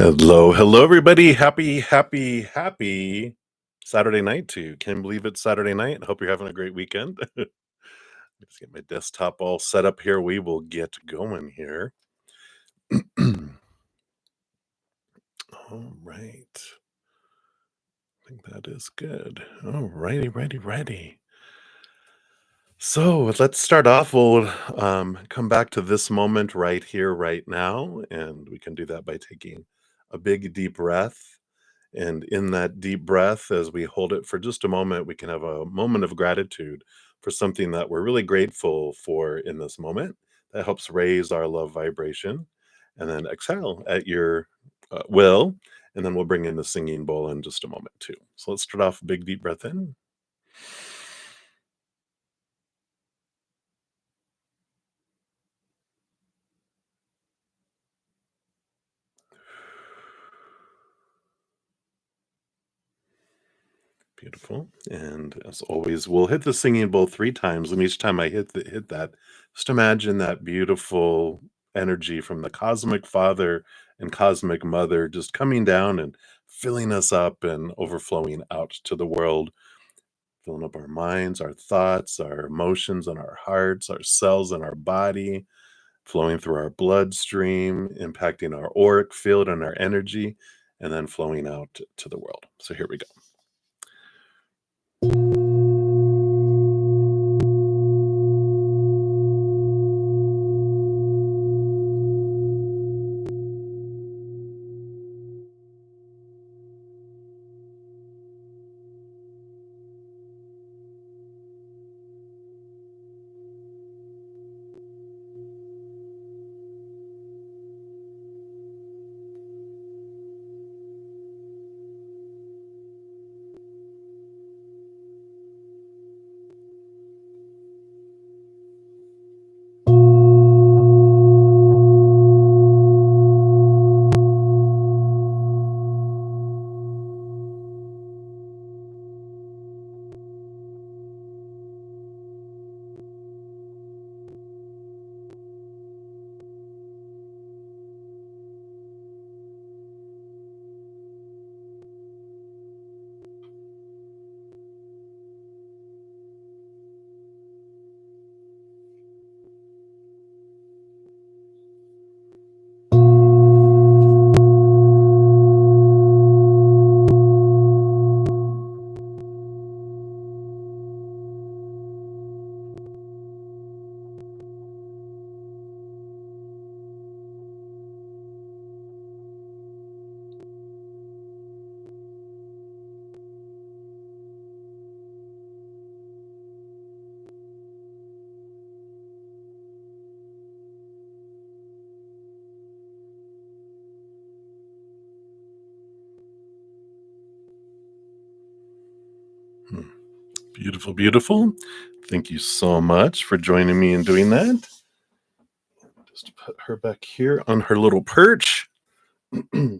Hello, everybody. Happy Saturday night to you. Can't believe it's Saturday night. Hope you're having a great weekend. Let's get my desktop all set up here. We will get going here. All right. I think that is good. All righty, ready. So let's start off. We'll come back to this moment right here, right now. And we can do that by taking a big, deep breath. And in that deep breath, as we hold it for just a moment, we can have a moment of gratitude for something that we're really grateful for in this moment. That helps raise our love vibration. And then exhale at your will. And then we'll bring in the singing bowl in just a moment, too. So let's start off a big, deep breath in. Beautiful. And as always, we'll hit the singing bowl 3 times. And each time I hit that, just imagine that beautiful energy from the cosmic father and cosmic mother just coming down and filling us up and overflowing out to the world, filling up our minds, our thoughts, our emotions, and our hearts, our cells and our body, flowing through our bloodstream, impacting our auric field and our energy, and then flowing out to the world. So here we go. Beautiful, beautiful. Thank you so much for joining me in doing that. Just put her back here on her little perch. All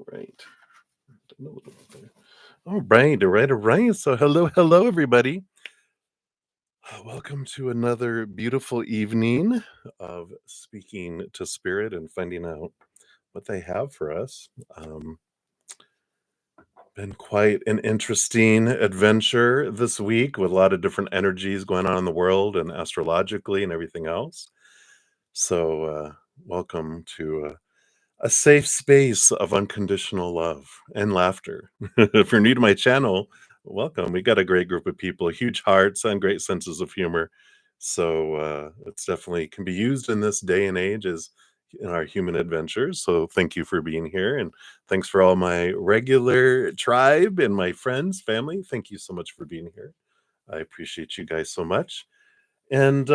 right. All right. So hello, everybody. Welcome to another beautiful evening of speaking to spirit and finding out what they have for us. Been quite an interesting adventure this week with a lot of different energies going on in the world and astrologically and everything else. So, welcome to a safe space of unconditional love and laughter. If you're new to my channel, welcome. We got a great group of people, huge hearts and great senses of humor. So, it's definitely can be used in this day and age as in our human adventures. So thank you for being here. And thanks for all my regular tribe and my friends, family. Thank you so much for being here. I appreciate you guys so much. And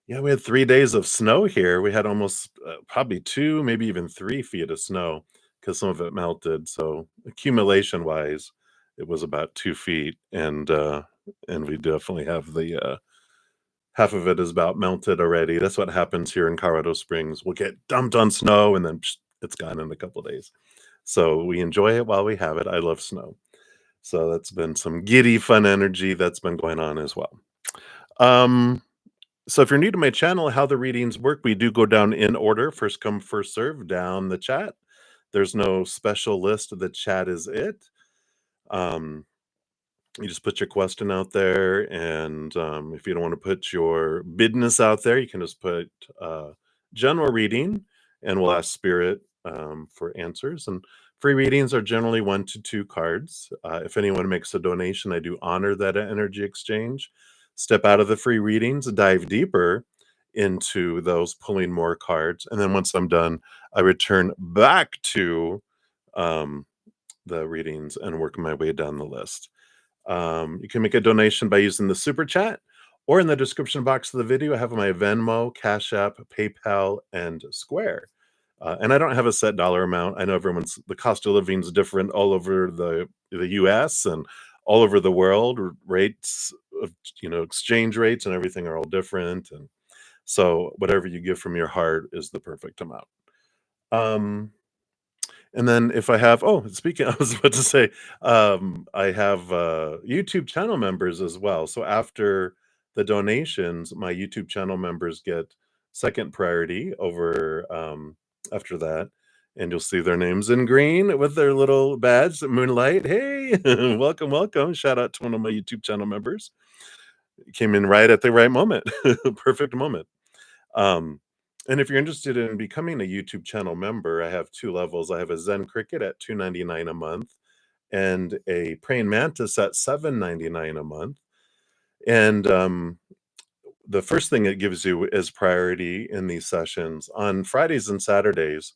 yeah, we had 3 days of snow here. We had almost, probably 2, maybe even 3 feet of snow because some of it melted. So accumulation-wise, it was about 2 feet, and we definitely have the, half of it is about melted already. That's what happens here in Colorado Springs. We'll get dumped on snow, and then it's gone in a couple days. So we enjoy it while we have it. I love snow. So that's been some giddy, fun energy that's been going on as well. Um So if you're new to my channel, how the readings work, we do go down in order, first come, first serve, down the chat. There's no special list. The chat is it. Um, you just put your question out there, and if you don't want to put your business out there, you can just put general reading, and we'll ask Spirit for answers. And free readings are generally 1 to 2 cards. If anyone makes a donation, I do honor that energy exchange. Step out of the free readings, dive deeper into those, pulling more cards, and then once I'm done, I return back to um, the readings and work my way down the list. You can make a donation by using the super chat, or in the description box of the video, I have my Venmo, Cash App, PayPal, and Square. And I don't have a set dollar amount. I know the cost of living is different all over the US and all over the world. Rates of, exchange rates and everything are all different. And so whatever you give from your heart is the perfect amount. Um, and then if I have speaking I was about to say, I have, YouTube channel members as well. So after the donations, my YouTube channel members get second priority over, after that, and you'll see their names in green with their little badge, Moonlight. Hey, welcome, welcome. Shout out to one of my YouTube channel members. Came in right at the right moment. Perfect moment. Um, and if you're interested in becoming a YouTube channel member, I have 2 levels. I have a Zen Cricket at $2.99 a month and a Praying Mantis at $7.99 a month. And the first thing it gives you is priority in these sessions. On Fridays and Saturdays,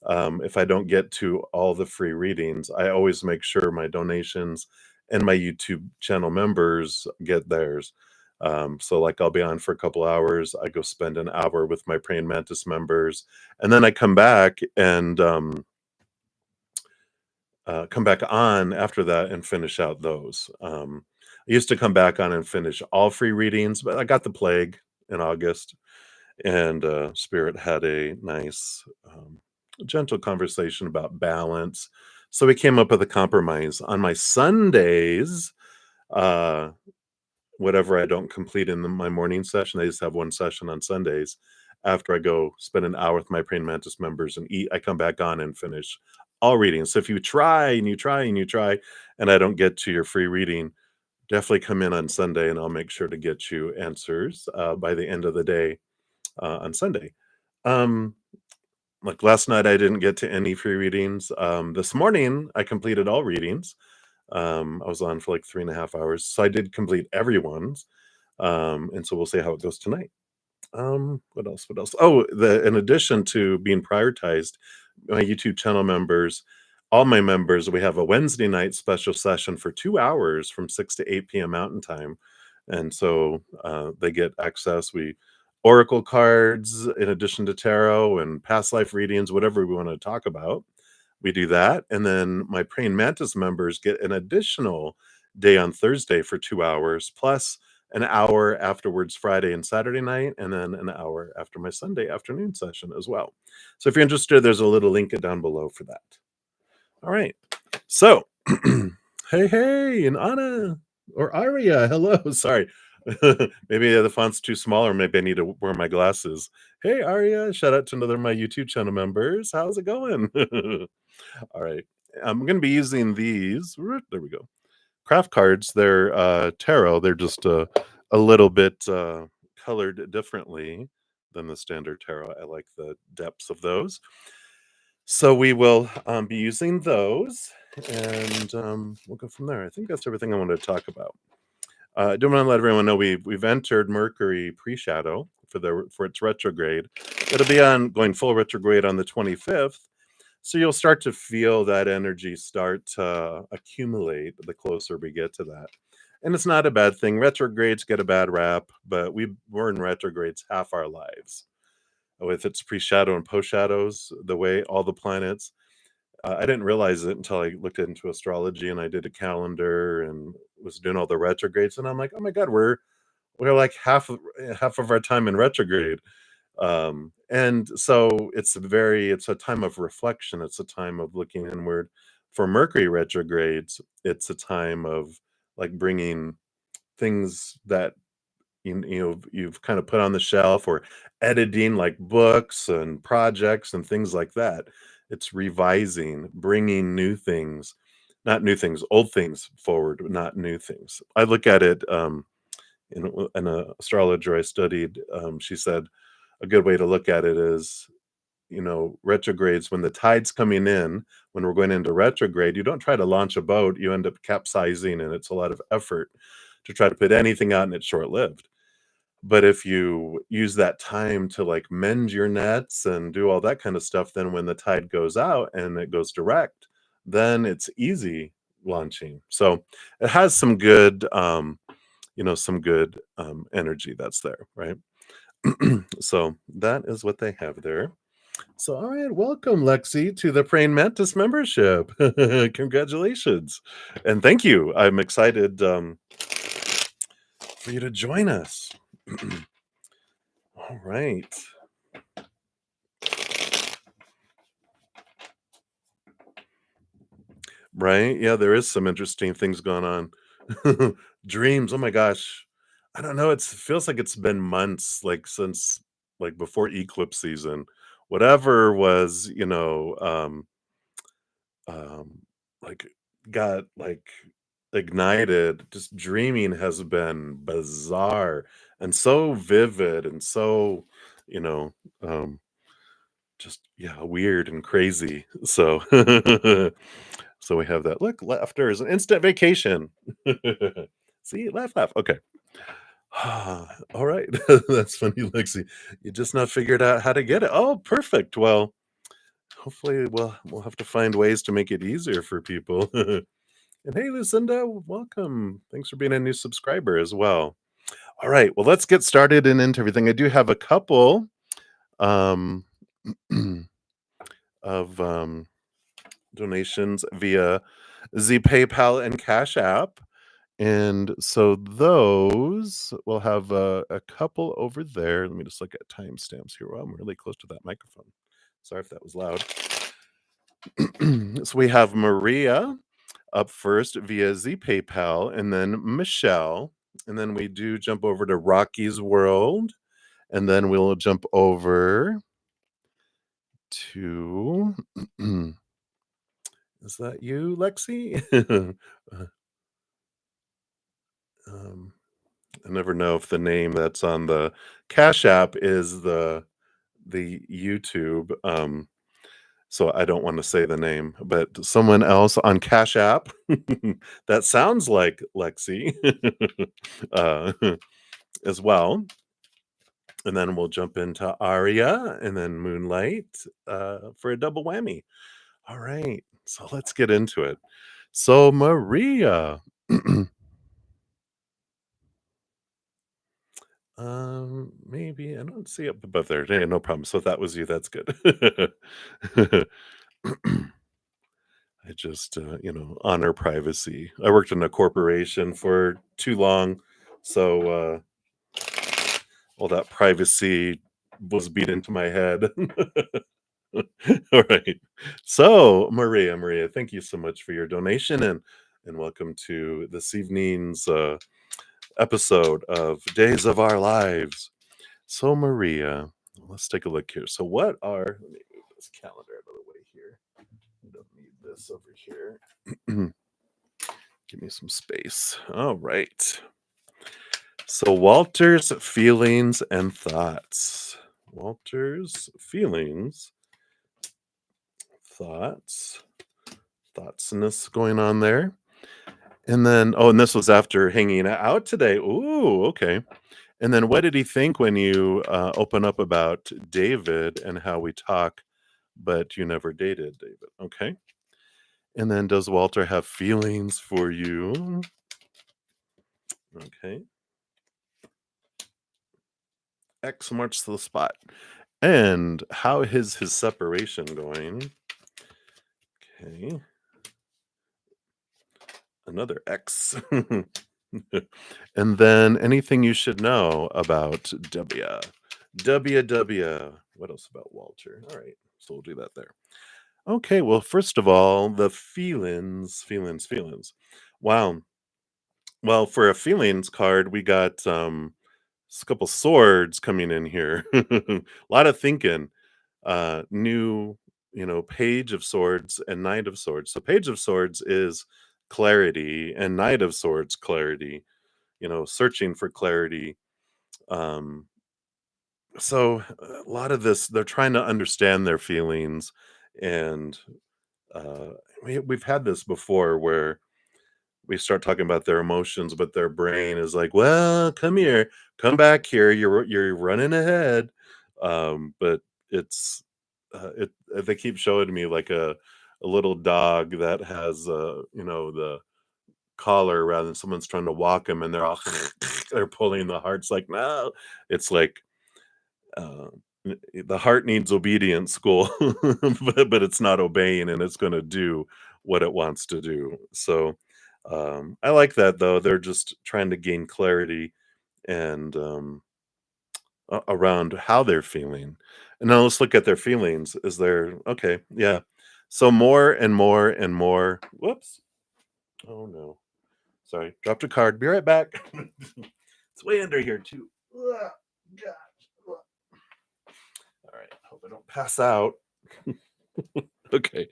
if I don't get to all the free readings, I always make sure my donations and my YouTube channel members get theirs. So, like, I'll be on for a couple hours. I go spend an hour with my Praying Mantis members, and then I come back and come back on after that and finish out those. I used to come back on and finish all free readings, but I got the plague in August, and Spirit had a nice, gentle conversation about balance. So we came up with a compromise. On my Sundays, uh, whatever I don't complete in my morning session, I just have one session on Sundays. After I go spend an hour with my Praying Mantis members and eat, I come back on and finish all readings. So if you try and you try and you try, and I don't get to your free reading, definitely come in on Sunday, and I'll make sure to get you answers by the end of the day on Sunday. Um, like last night, I didn't get to any free readings. This morning, I completed all readings. I was on for like 3.5 hours, so I did complete everyone's. And so we'll see how it goes tonight. What else? What else? Oh, in addition to being prioritized, my YouTube channel members, all my members, we have a Wednesday night special session for 2 hours from 6 to 8 p.m. Mountain Time. And so they get access. We oracle cards in addition to tarot and past life readings, whatever we want to talk about. We do that. And then my Praying Mantis members get an additional day on Thursday for 2 hours, plus an hour afterwards Friday and Saturday night, and then an hour after my Sunday afternoon session as well. So if you're interested, there's a little link down below for that. All right. So, hey, hey, and Anna or Aria, hello. Sorry. Maybe the font's too small, or maybe I need to wear my glasses. Hey, Aria, shout out to another of my YouTube channel members. How's it going? All right. I'm going to be using these. There we go. Craft cards. They're tarot. They're just a little bit colored differently than the standard tarot. I like the depths of those. So we will be using those, and we'll go from there. I think that's everything I wanted to talk about. I do want to let everyone know we've entered Mercury pre-shadow for its retrograde. It'll be going full retrograde on the 25th. So you'll start to feel that energy start to accumulate the closer we get to that. And it's not a bad thing. Retrogrades get a bad rap, but we're in retrogrades half our lives. With its pre-shadow and post-shadows, the way all the planets, I didn't realize it until I looked into astrology and I did a calendar and was doing all the retrogrades. And I'm like, oh my God, we're like half of our time in retrograde. And so it's a time of reflection. It's a time of looking inward. For Mercury retrogrades, it's a time of like bringing things that you've kind of put on the shelf, or editing like books and projects and things like that. It's revising, bringing new things, not new things, old things forward, but not new things. I look at it, in a astrologer I studied, she said a good way to look at it is, retrogrades, when the tide's coming in, when we're going into retrograde, you don't try to launch a boat, you end up capsizing, and it's a lot of effort to try to put anything out, and it's short-lived. But if you use that time to like mend your nets and do all that kind of stuff, then when the tide goes out and it goes direct, then it's easy launching. So it has some good energy that's there, right? So that is what they have there. So, all right, welcome, Lexi, to the Praying Mantis membership. Congratulations. And thank you. I'm excited for you to join us. All right. Right? Yeah, there is some interesting things going on. Dreams, oh my gosh. I don't know, it feels like it's been months, like, since, like, before eclipse season. Whatever was, um, like, got, like, ignited, just dreaming has been bizarre and so vivid and so, you know, um, just, yeah, weird and crazy. So so we have that. Look, laughter is an instant vacation. See, laugh, laugh. Okay. All right. That's funny, Lexi. You just not figured out how to get it. Oh, perfect. Well, hopefully we'll have to find ways to make it easier for people. And hey, Lucinda, welcome. Thanks for being a new subscriber as well. All right. Well, let's get started and into everything. I do have a couple um, of donations via the PayPal and Cash App. And so those we'll have a couple over there. Let me just look at timestamps here. Well, I'm really close to that microphone. Sorry if that was loud. So we have Maria up first via Z PayPal, and then Michelle. And then we do jump over to Rocky's World. And then we'll jump over to is that you, Lexi? um, I never know if the name that's on the Cash App is the YouTube. So I don't want to say the name, but someone else on Cash App that sounds like Lexi uh, as well. And then we'll jump into Aria and then Moonlight for a double whammy. All right, so let's get into it. So Maria, maybe I don't see up above there. Yeah, no problem. So if that was you, that's good. I just, honor privacy. I worked in a corporation for too long, so all that privacy was beat into my head. All right. So, Maria, thank you so much for your donation and welcome to this evening's episode of Days of Our Lives. So, Maria, let's take a look here. So, let me move this calendar out of the way here. I don't need this over here. Give me some space. All right. So, Walter's feelings and thoughts. Walter's feelings, thoughts, thoughtsness going on there. And then, oh, and this was after hanging out today. Ooh, okay. And then what did he think when you open up about David and how we talk, but you never dated David? Okay. And then does Walter have feelings for you? Okay. X marks the spot. And how is his separation going? Okay. Another X. And then anything you should know about W. W. What else about Walter? All right. So we'll do that there. Okay. Well, first of all, the feelings. Wow. Well, for a feelings card, we got It's a couple swords coming in here. A lot of thinking. New, page of swords and knight of swords. So page of swords is clarity and knight of swords clarity, searching for clarity. Um, so a lot of this, they're trying to understand their feelings. And uh, we've had this before where we start talking about their emotions, but their brain is like, "Well, come here, come back here. You're running ahead." But it's it. They keep showing me like a little dog that has the collar rather than someone's trying to walk him, and they're all they're pulling the hearts like no. It's like uh, the heart needs obedience school, but it's not obeying and it's going to do what it wants to do. So I like that though. They're just trying to gain clarity and around how they're feeling. And now let's look at their feelings. Is there okay? Yeah. So more and more and more. Whoops. Oh no. Sorry. Dropped a card. Be right back. It's way under here too. Ugh, gosh. All right. Hope I don't pass out. Okay.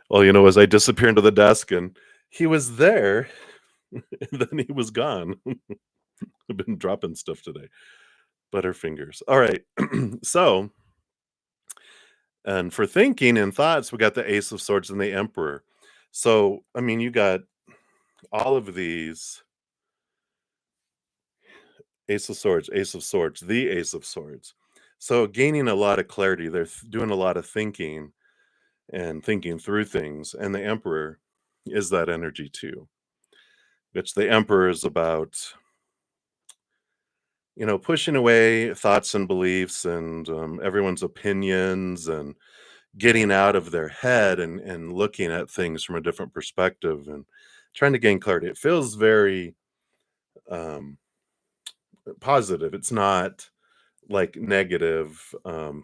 Well, as I disappear into the desk and he was there, and then he was gone. I've been dropping stuff today. Butterfingers. All right. So, and for thinking and thoughts, we got the Ace of Swords and the Emperor. So, I mean, you got all of these Ace of Swords, the Ace of Swords. So, gaining a lot of clarity. They're doing a lot of thinking and thinking through things. And the Emperor is that energy too, which the Emperor is about, pushing away thoughts and beliefs and everyone's opinions and getting out of their head and looking at things from a different perspective and trying to gain clarity. It feels very um, positive. It's not like negative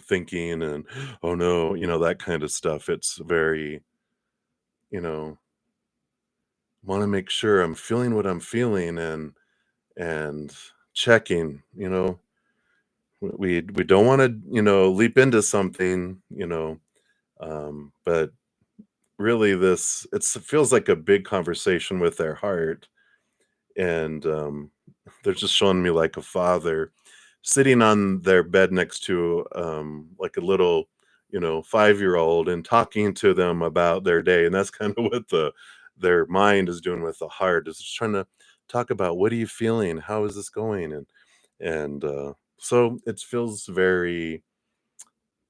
thinking and, oh no, that kind of stuff. It's very, you know, want to make sure I'm feeling what I'm feeling and checking, we don't want to leap into something, but really it feels like a big conversation with their heart. And they're just showing me like a father sitting on their bed next to like a little 5-year-old and talking to them about their day. And that's kind of what their mind is doing with the heart, is just trying to talk about, what are you feeling, how is this going? And so it feels very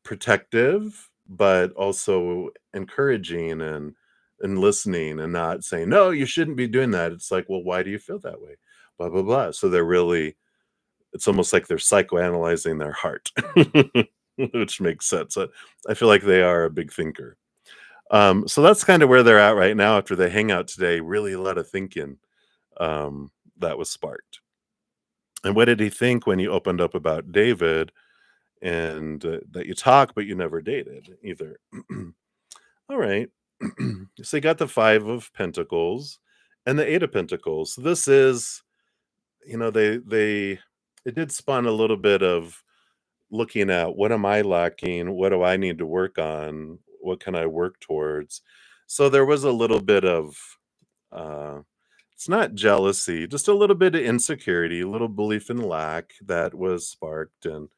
protective, but also encouraging and listening and not saying, "No, you shouldn't be doing that." It's like, "Well, why do you feel that way?" Blah blah blah. So they're really, it's almost like they're psychoanalyzing their heart, which makes sense. I feel like they are a big thinker. So that's kind of where they're at right now after they hang out today. Really a lot of thinking that was sparked. And what did he think when you opened up about David and that you talk, but you never dated either? All right. So you got the 5 of Pentacles and the 8 of Pentacles. So this is, they it did spawn a little bit of looking at, what am I lacking? What do I need to work on? What can I work towards? So there was a little bit of uh it's not jealousy, just a little bit of insecurity, a little belief in lack that was sparked, and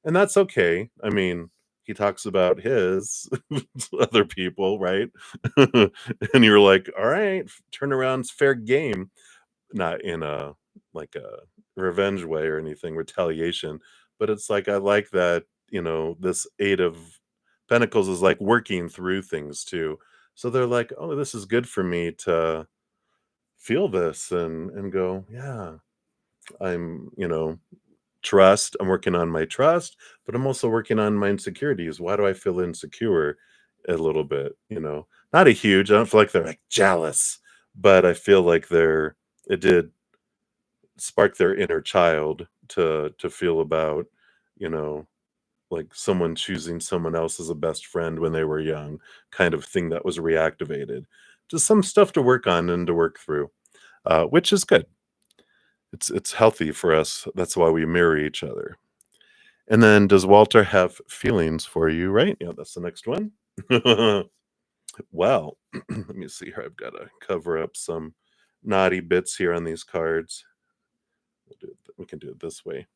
that's okay. I mean, he talks about his other people, right? And you're like, all right, turnaround's fair game, not in a like a revenge way or anything, retaliation. But it's like, I like that, this 8 of Pentacles is like working through things too. So they're like, oh, this is good for me to feel this and go, yeah, I'm, trust. I'm working on my trust, but I'm also working on my insecurities. Why do I feel insecure a little bit? Not a huge, I don't feel like they're like jealous, but I feel like it did spark their inner child to feel about, you know, like someone choosing someone else as a best friend when they were young, kind of thing that was reactivated. Just some stuff to work on and to work through, which is good. It's healthy for us. That's why we mirror each other. And then does Walter have feelings for you, right? Yeah, that's the next one. Well, let me see here. I've got to cover up some naughty bits here on these cards. We can do it this way.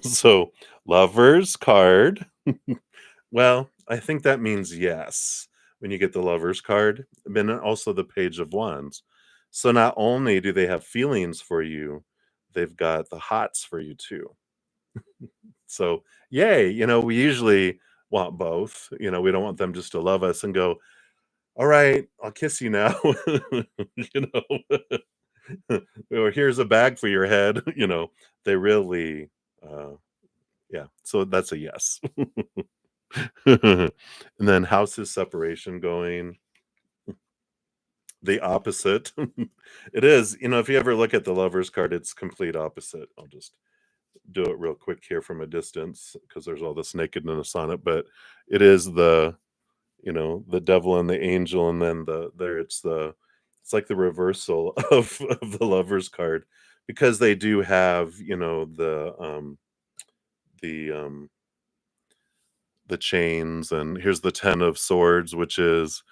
So, lovers card. Well, I think that means yes when you get the lovers card, but then also the page of wands. So not only do they have feelings for you, they've got the hots for you too. So, yay, we usually want both. We don't want them just to love us and go, "All right, I'll kiss you now." you or here's a bag for your head. They really, uh, yeah. So that's a yes. And then how's his separation going? The opposite. It is. If you ever look at the lovers card, it's complete opposite. I'll just do it real quick here from a distance because there's all this nakedness on it. But it is the devil and the angel, and then it's like the reversal of the lovers card because they do have, the the chains, and here's the 10 of swords, which is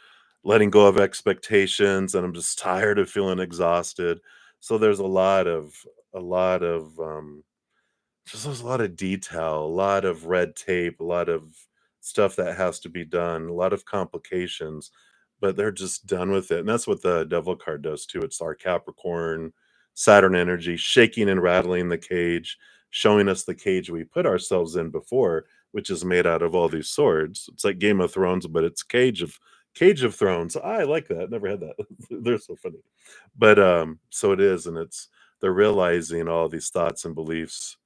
letting go of expectations, and I'm just tired of feeling exhausted. So there's a lot of detail, a lot of red tape, a lot of stuff that has to be done, a lot of complications, but they're just done with it. And that's what the devil card does too. It's our Capricorn, Saturn energy shaking and rattling the cage, showing us the cage we put ourselves in before, which is made out of all these swords. It's like Game of Thrones, but it's Cage of Thrones. I like that. Never had that. They're so funny. But so it is, and they're realizing all these thoughts and beliefs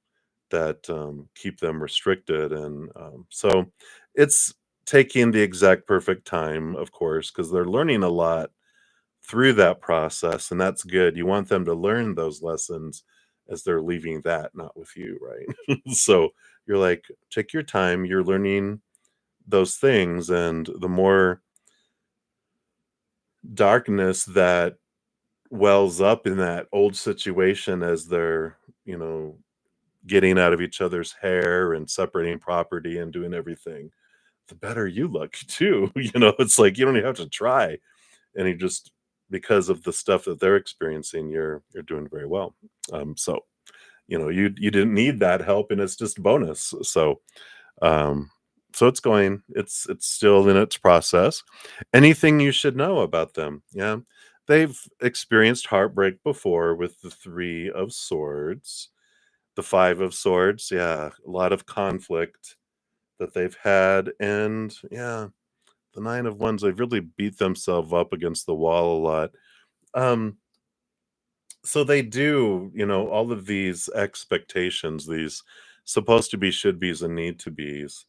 that keep them restricted. And so it's taking the exact perfect time, of course, because they're learning a lot through that process. And that's good. You want them to learn those lessons as they're leaving that, not with you, right? So you're like, take your time, you're learning those things. And the more darkness that wells up in that old situation as they're, you know, getting out of each other's hair and separating property and doing everything, the better you look too. It's like you don't even have to try. And you just because of the stuff that they're experiencing, you're doing very well. So you didn't need that help, and it's just bonus. Um, so it's still in its process. Anything you should know about them? Yeah. They've experienced heartbreak before with the 3 of Swords. The 5 of Swords, yeah, a lot of conflict that they've had, and yeah, the 9 of Wands, they've really beat themselves up against the wall a lot. Um, so they do, all of these expectations, these supposed to be, should be's, and need to be's,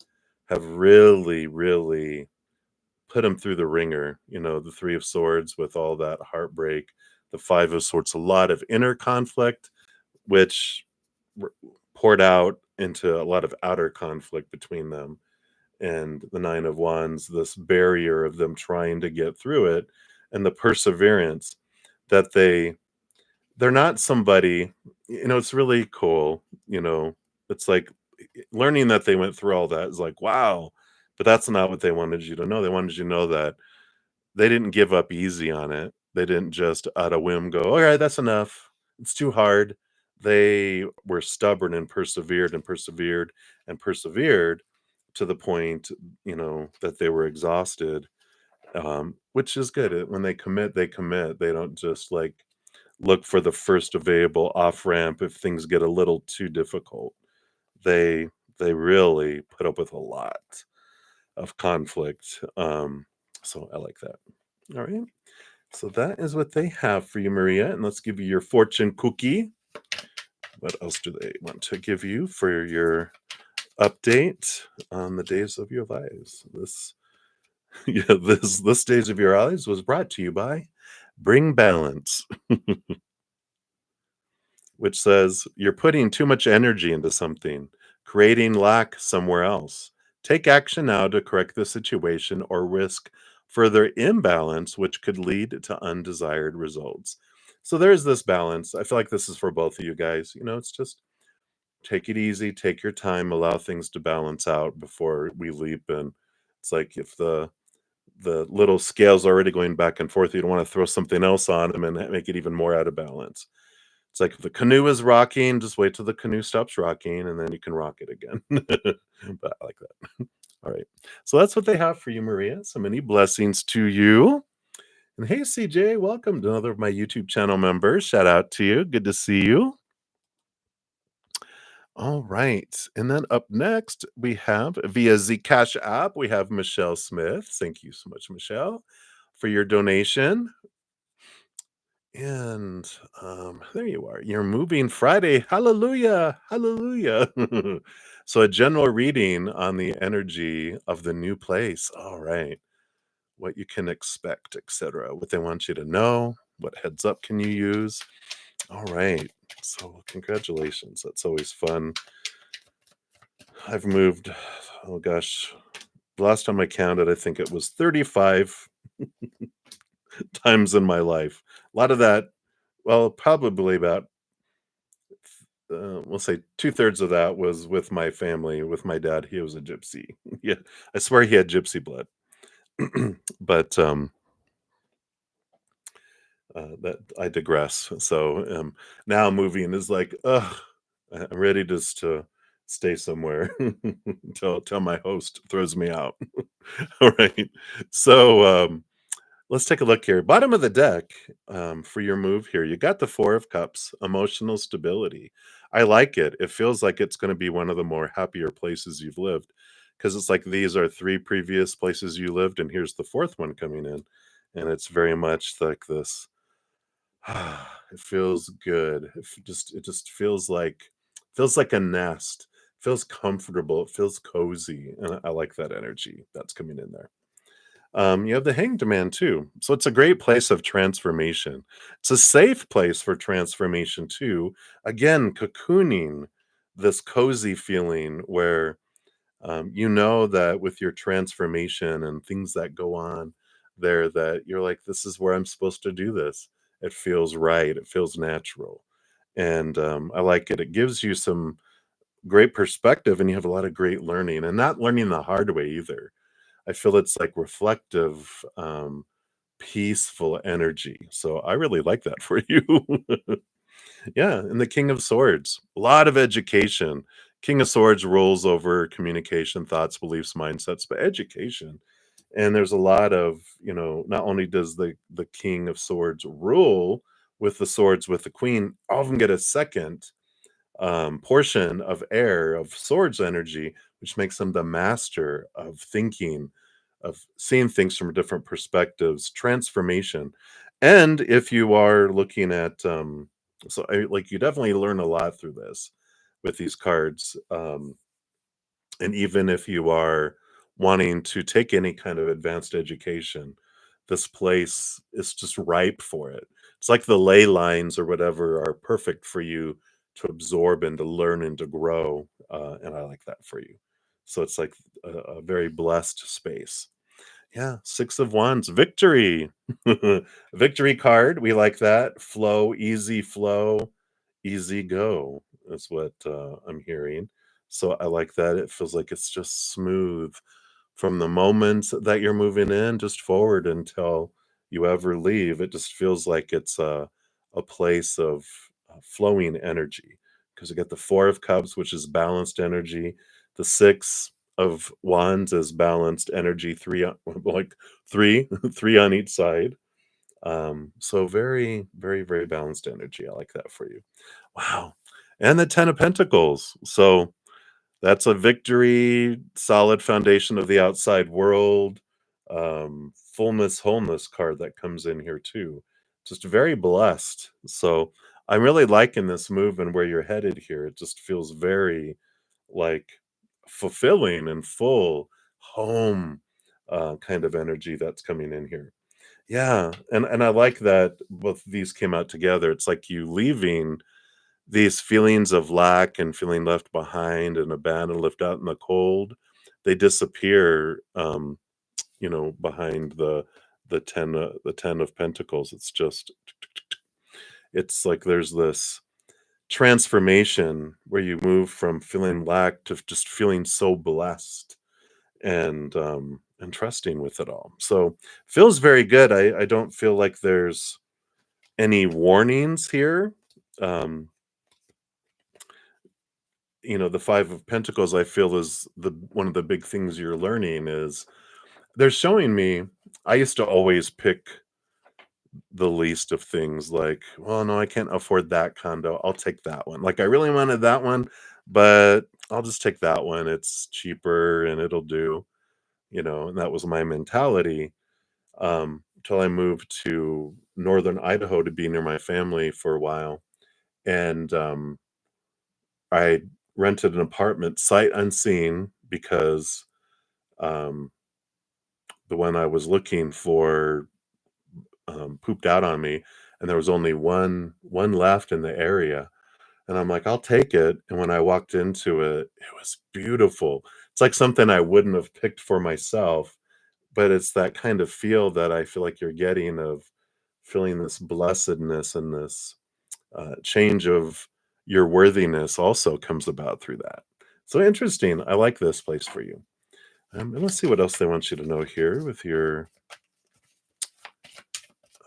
have really, really put them through the ringer. The 3 of Swords with all that heartbreak, the 5 of Swords, a lot of inner conflict, which r- poured out into a lot of outer conflict between them, and the 9 of Wands, this barrier of them trying to get through it, and the perseverance that they're not somebody, it's really cool. It's like learning that they went through all that is like, wow, but that's not what they wanted you to know. They wanted you to know that they didn't give up easy on it. They didn't just out of whim go, "All right, that's enough. It's too hard." They were stubborn and persevered and persevered and persevered to the point, that they were exhausted, which is good. When they commit, they commit. They don't just like look for the first available off ramp if things get a little too difficult. They they really put up with a lot of conflict. So I like that. All right. So that is what they have for you, Maria. And let's give you your fortune cookie. What else do they want to give you for your update on the days of your lives? This days of your lives was brought to you by Bring Balance, which says you're putting too much energy into something, creating lack somewhere else. Take action now to correct the situation or risk further imbalance, which could lead to undesired results. So there's this balance. I feel like this is for both of you guys. It's just take it easy, take your time, allow things to balance out before we leap in. It's like if the little scale's already going back and forth, you don't want to throw something else on them and make it even more out of balance. It's like if the canoe is rocking, just wait till the canoe stops rocking and then you can rock it again. But I like that. All right. So that's what they have for you, Maria. So many blessings to you. And hey, CJ, welcome to another of my YouTube channel members. Shout out to you. Good to see you. All right. And then up next, we have via the Cash app, we have Michelle Smith. Thank you so much, Michelle, for your donation. And there you are. You're moving Friday. Hallelujah. Hallelujah. So, a general reading on the energy of the new place. All right. What you can expect, etc. What they want you to know. What heads up can you use? All right. So, congratulations. That's always fun. I've moved, oh gosh, the last time I counted, I think it was 35 times in my life. A lot of that, well, probably about, we'll say two-thirds of that was with my family, with my dad. He was a gypsy. Yeah, I swear he had gypsy blood. But that I digress. So now moving is like, ugh, I'm ready just to stay somewhere till my host throws me out. All right. So let's take a look here. Bottom of the deck for your move here. You got the Four of Cups, emotional stability. I like it. It feels like it's going to be one of the more happier places you've lived because it's like these are three previous places you lived, and here's the fourth one coming in. And it's very much like this. It feels good. It just feels like a nest. Feels comfortable. It feels cozy, and I like that energy that's coming in there. You have the Hanged Man too, so it's a great place of transformation. It's a safe place for transformation too. Again, cocooning, this cozy feeling where you know that with your transformation and things that go on there, that you're like, this is where I'm supposed to do this. It feels right. It feels natural. And I like it. It gives you some great perspective and you have a lot of great learning and not learning the hard way either. I feel it's like reflective, peaceful energy. So I really like that for you. Yeah, and the King of Swords, a lot of education. King of Swords rolls over communication, thoughts, beliefs, mindsets, but education. And there's a lot of, not only does the King of Swords rule with the swords with the Queen, all of them get a second portion of air, of swords energy, which makes them the master of thinking, of seeing things from different perspectives, transformation. And if you are looking at, like you definitely learn a lot through this with these cards. And even if you are wanting to take any kind of advanced education, this place is just ripe for it. It's like the ley lines or whatever are perfect for you to absorb and to learn and to grow. And I like that for you. So it's like a very blessed space. Yeah, Six of Wands, victory. Victory card, we like that. Flow, easy go is what, I'm hearing. So I like that. It feels like it's just smooth from the moment that you're moving in just forward until you ever leave. It just feels like it's a place of flowing energy because you get the Four of Cups, which is balanced energy. The Six of Wands is balanced energy, three like three, three on each side. So very, very, very balanced energy. I like that for you. Wow. And the Ten of Pentacles. So that's a victory, solid foundation of the outside world, fullness, wholeness card that comes in here too. Just very blessed. So I'm really liking this move and where you're headed here. It just feels very like fulfilling and full home kind of energy that's coming in here. Yeah, and I like that both of these came out together. It's like you leaving these feelings of lack and feeling left behind and abandoned, left out in the cold, they disappear, behind the 10 of Pentacles. It's just it's like there's this transformation where you move from feeling lack to just feeling so blessed and trusting with it all. So feels very good. I don't feel like there's any warnings here. Um, the Five of Pentacles, I feel, is the one of the big things you're learning is they're showing me. I used to always pick the least of things like, well, no, I can't afford that condo. I'll take that one. Like I really wanted that one, but I'll just take that one. It's cheaper and it'll do, and that was my mentality. Till I moved to northern Idaho to be near my family for a while. And I rented an apartment sight unseen because um, the one I was looking for pooped out on me, and there was only one left in the area. And I'm like, I'll take it. And when I walked into it, it was beautiful. It's like something I wouldn't have picked for myself, but it's that kind of feel that I feel like you're getting of feeling this blessedness and this change of your worthiness also comes about through that. So interesting. I like this place for you. And let's see what else they want you to know here with your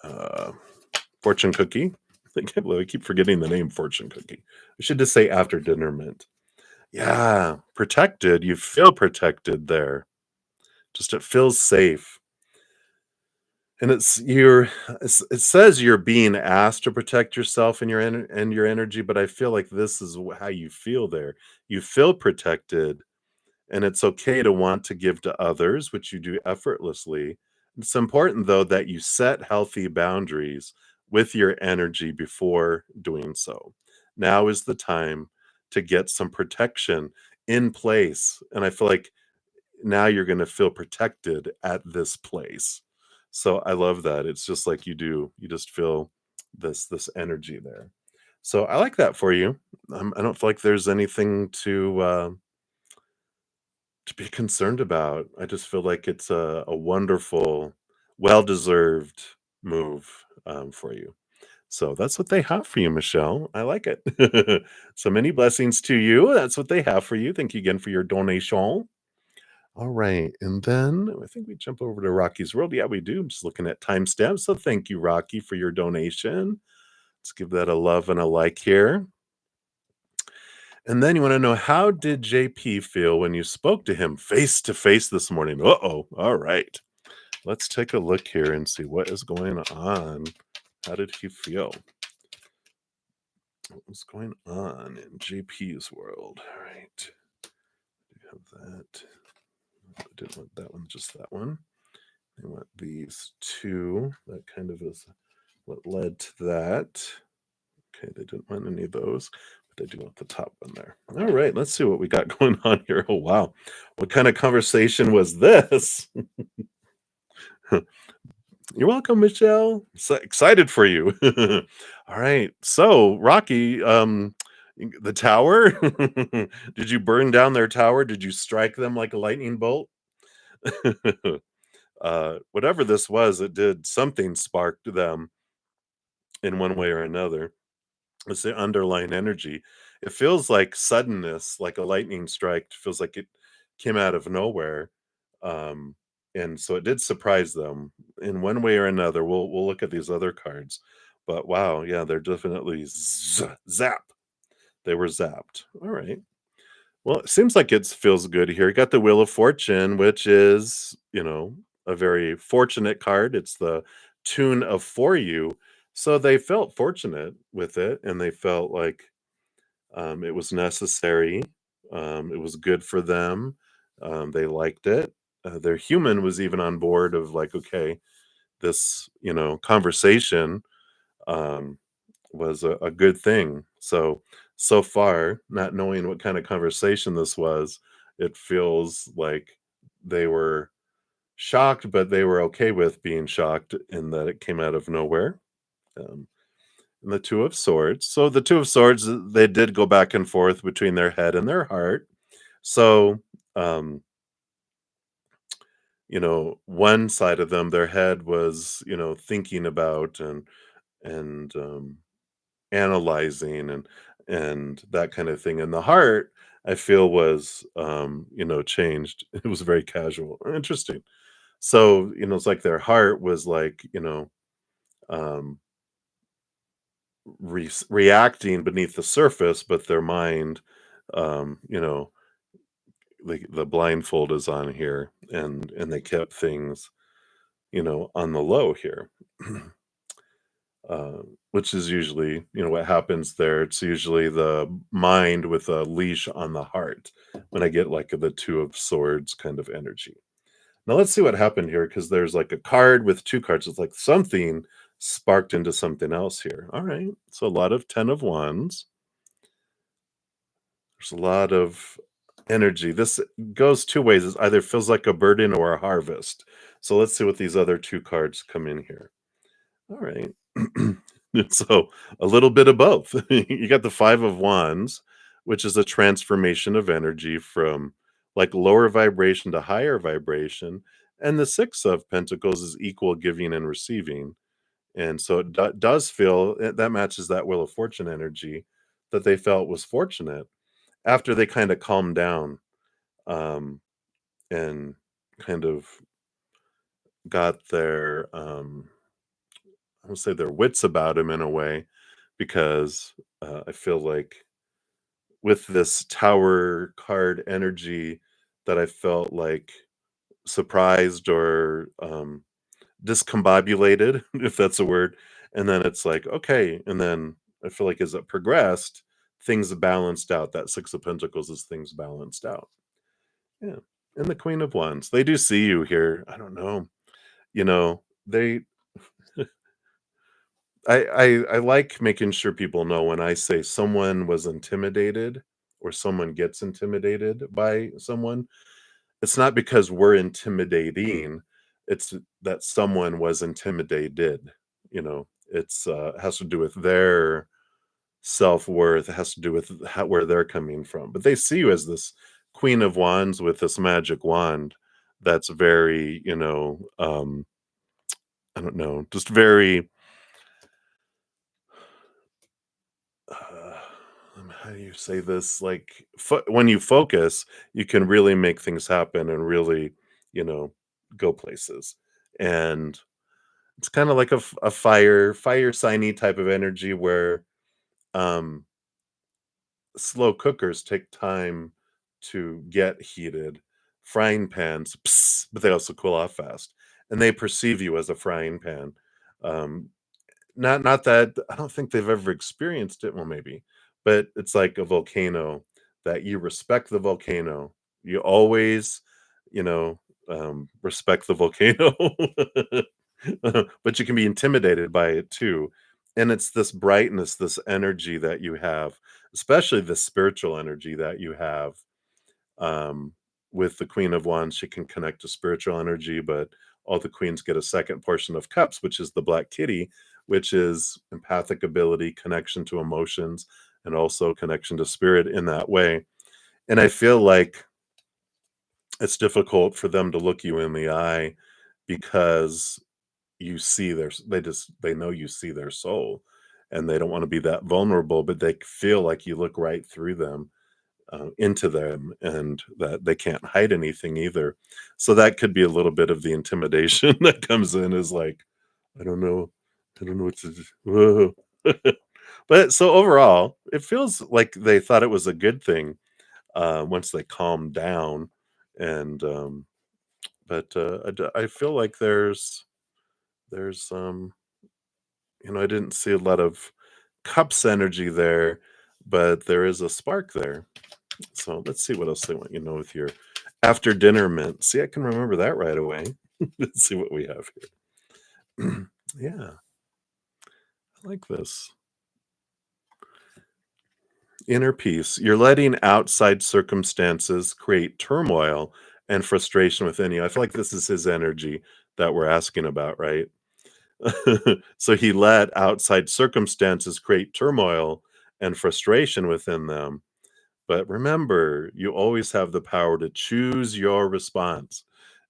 uh, fortune cookie. I keep forgetting the name fortune cookie. I should just say after dinner mint. Yeah, protected. You feel protected there. Just it feels safe. And it says you're being asked to protect yourself and your energy, but I feel like this is how you feel there. You feel protected, and it's okay to want to give to others, which you do effortlessly. It's important though that you set healthy boundaries with your energy before doing so. Now is the time to get some protection in place, and I feel like now you're gonna feel protected at this place. So I love that. It's just like you just feel this energy there. So I like that for you. I don't feel like there's anything to be concerned about. I just feel like it's a wonderful, well-deserved move, for you. So that's what they have for you, Michelle. I like it. So many blessings to you. That's what they have for you. Thank you again for your donation. All right, and then I think we jump over to Rocky's World. Yeah, we do. I'm just looking at timestamps. So thank you, Rocky, for your donation. Let's give that a love and a like here. And then you want to know, how did JP feel when you spoke to him face to face this morning? Uh-oh. All right. Let's take a look here and see what is going on. How did he feel? What was going on in JP's world? All right. We have that. I didn't want that one, just that one. I want these two. That kind of is what led to that. Okay, they didn't want any of those, but they do want the top one there. All right, let's see what we got going on here. Oh, wow. What kind of conversation was this? You're welcome, Michelle. So excited for you. All right. So, Rocky, the tower, did you burn down their tower? Did you strike them like a lightning bolt? Whatever this was, it did something sparked them in one way or another. It's the underlying energy. It feels like suddenness, like a lightning strike. It feels like it came out of nowhere. Um, and so it did surprise them in one way or another. We'll look at these other cards. But wow, yeah, they're definitely zap. They were zapped. All right. Well, it seems like it feels good here. You got the Wheel of Fortune, which is, a very fortunate card. It's the tune of for you. So they felt fortunate with it, and they felt like it was necessary. It was good for them. They liked it. Their human was even on board of like, okay, this, conversation um, was a good thing. So far, not knowing what kind of conversation this was, it feels like they were shocked, but they were okay with being shocked in that it came out of nowhere. Um, and the Two of Swords. So the Two of Swords, they did go back and forth between their head and their heart. So, um, one side of them, their head was, thinking about and analyzing and that kind of thing. And the heart, I feel, was changed. It was very casual. Interesting. So, it's like their heart was like, um reacting beneath the surface, but their mind, um, you know, the blindfold is on here, and they kept things, on the low here. Which is usually, what happens there. It's usually the mind with a leash on the heart when I get like the two of swords kind of energy. Now let's see what happened here because there's like a card with two cards. It's like something sparked into something else here. All right. So a lot of 10 of wands. There's a lot of energy. This goes two ways. It either feels like a burden or a harvest. So let's see what these other two cards come in here. All right. So a little bit of both. You got the 5 of wands, which is a transformation of energy from like lower vibration to higher vibration, and the 6 of pentacles is equal giving and receiving. And so it does feel that matches that wheel of fortune energy that they felt was fortunate after they kind of calmed down, um, and kind of got their I would say their wits about him in a way, because I feel like with this tower card energy that I felt like surprised or discombobulated, if that's a word. And then it's like, okay. And then I feel like as it progressed, things balanced out. That 6 of Pentacles is things balanced out. Yeah. And the Queen of Wands. They do see you here. I don't know. They I like making sure people know when I say someone was intimidated or someone gets intimidated by someone, it's not because we're intimidating, it's that someone was intimidated, it's, has to do with their self-worth, it has to do with where they're coming from, but they see you as this Queen of Wands with this magic wand that's very, I don't know, just very uh, how do you say this? Like, when you focus, you can really make things happen and really, you know, go places. And it's kind of like a fire signy type of energy where um, slow cookers take time to get heated. Frying pans, but they also cool off fast, and they perceive you as a frying pan. Um, not that I don't think they've ever experienced it, well, maybe, but it's like a volcano that you respect the volcano. You always, you know, respect the volcano, but you can be intimidated by it too. And it's this brightness, this energy that you have, especially the spiritual energy that you have, um, with the Queen of Wands. She can connect to spiritual energy, but all the queens get a second portion of cups, which is the black kitty, which is empathic ability, connection to emotions, and also connection to spirit in that way. And I feel like it's difficult for them to look you in the eye because you see they know you see their soul, and they don't want to be that vulnerable, but they feel like you look right through them, into them, and that they can't hide anything either. So that could be a little bit of the intimidation that comes in, is like, I don't know, I don't know what to do. But so overall, it feels like they thought it was a good thing, once they calmed down, and but I feel like there's I didn't see a lot of cups energy there, but there is a spark there. So let's see what else they want with your after dinner mint. See, I can remember that right away. Let's see what we have here. Yeah, I like this. Inner peace. You're letting outside circumstances create turmoil and frustration within you. I feel like this is his energy that we're asking about, right? So he let outside circumstances create turmoil and frustration within them. But remember, you always have the power to choose your response.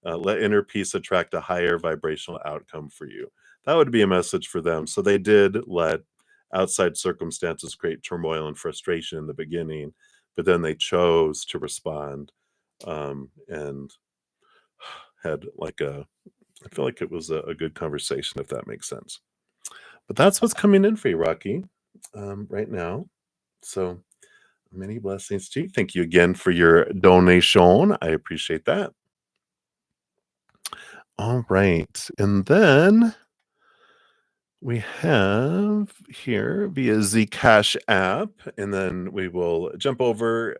Let inner peace attract a higher vibrational outcome for you. That would be a message for them. So they did let outside circumstances create turmoil and frustration in the beginning, but then they chose to respond, and had like I feel like it was a good conversation, if that makes sense. But that's what's coming in for you, Rocky, right now. So many blessings to you. Thank you again for your donation. I appreciate that. All right. And then we have here via the Cash app, and then we will jump over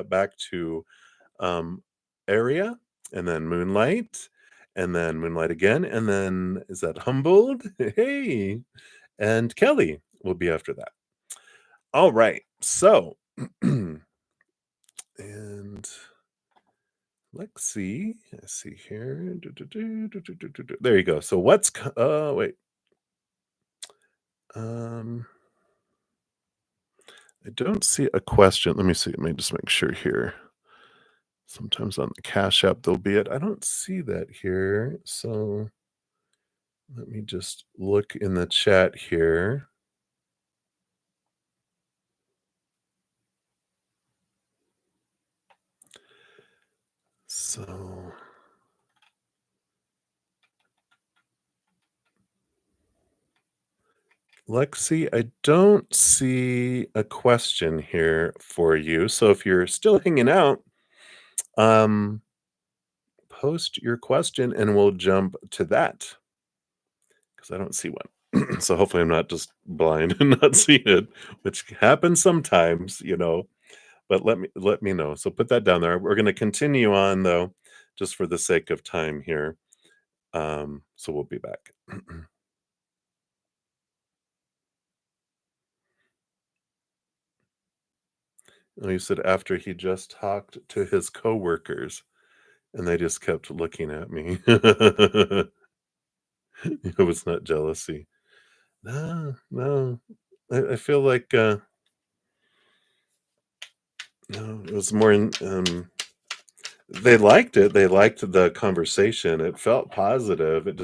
back to um, Area, and then Moonlight again, and then is that Humbled? Hey, and Kelly will be after that. All right. So, and let's see. Let's see here. There you go. So wait. Um, I don't see a question. Let me see. Let me just make sure here. Sometimes on the Cash App there'll be it. I don't see that here. So let me just look in the chat here. So Lexi, I don't see a question here for you. So if you're still hanging out, um, post your question and we'll jump to that because I don't see one. So hopefully I'm not just blind and not seeing it, which happens sometimes. But let me know. So put that down there. We're going to continue on though, just for the sake of time here. So we'll be back. Oh, you said after he just talked to his coworkers and they just kept looking at me. It was not jealousy. No, no. I feel like no, it was more they liked it. They liked the conversation. It felt positive. It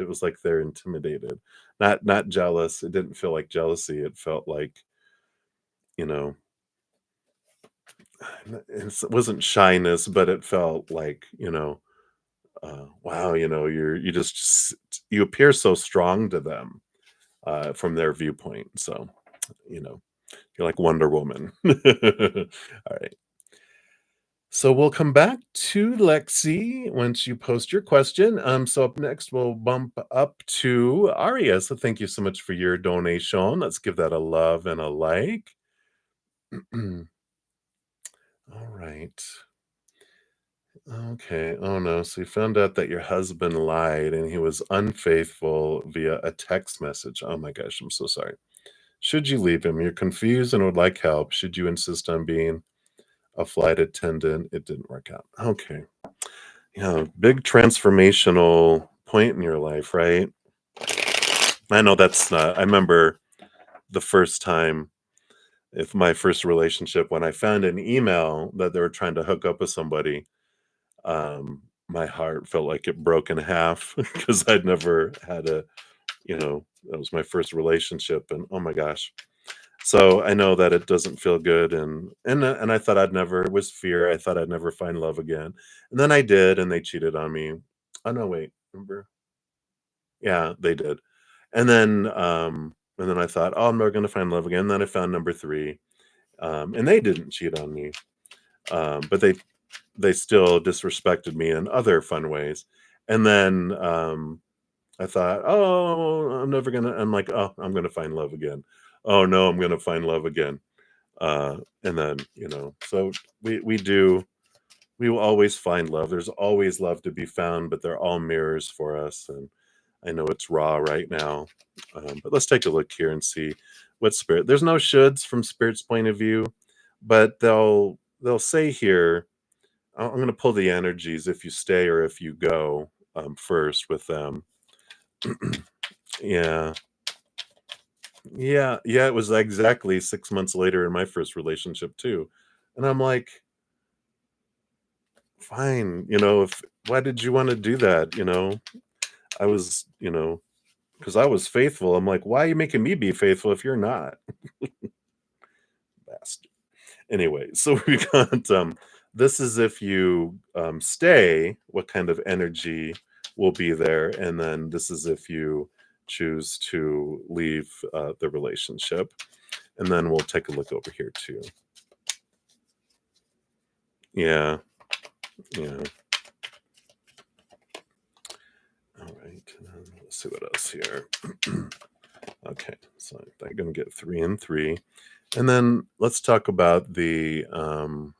was like they're intimidated. Not jealous. It didn't feel like jealousy. It felt like, you know, it wasn't shyness, but it felt like, wow, you appear so strong to them from their viewpoint. So, you know, you're like Wonder Woman. All right. So we'll come back to Lexi once you post your question. So up next, we'll bump up to Aria. So thank you so much for your donation. Let's give that a love and a like. All right. Okay. Oh no. So you found out that your husband lied and he was unfaithful via a text message. Oh my gosh, I'm so sorry. Should you leave him? You're confused and would like help. Should you insist on being a flight attendant? It didn't work out. Okay. Yeah, big transformational point in your life, right? I know that's not I remember the first time if my first relationship when I found an email that they were trying to hook up with somebody, my heart felt like it broke in half because I'd never had that was my first relationship and oh my gosh. So I know that it doesn't feel good and I thought I'd never it was fear. I thought I'd never find love again. And then I did and they cheated on me. Oh no, wait, remember? Yeah, they did. And then I thought, "Oh, I'm never gonna find love again." Then I found number 3, and they didn't cheat on me, but they still disrespected me in other fun ways. And then, I thought, "Oh, I'm like, "Oh, I'm gonna find love again. Oh, no, I'm gonna find love again." And then, so we will always find love. There's always love to be found, but they're all mirrors for us, and I know it's raw right now, but let's take a look here and see what spirit. There's no shoulds from spirit's point of view, but they'll say here. I'm going to pull the energies if you stay or if you go first with them. Yeah, yeah. It was exactly 6 months later in my first relationship too, and I'm like, fine. If why did you want to do that? I was because I was faithful. I'm like, why are you making me be faithful if you're not? Bastard. Anyway, so we got this is if you stay, what kind of energy will be there, and then this is if you choose to leave the relationship, and then we'll take a look over here too. Yeah, yeah. All right, let's see what else here. Okay, so I'm going to get 3 and 3. And then let's talk about the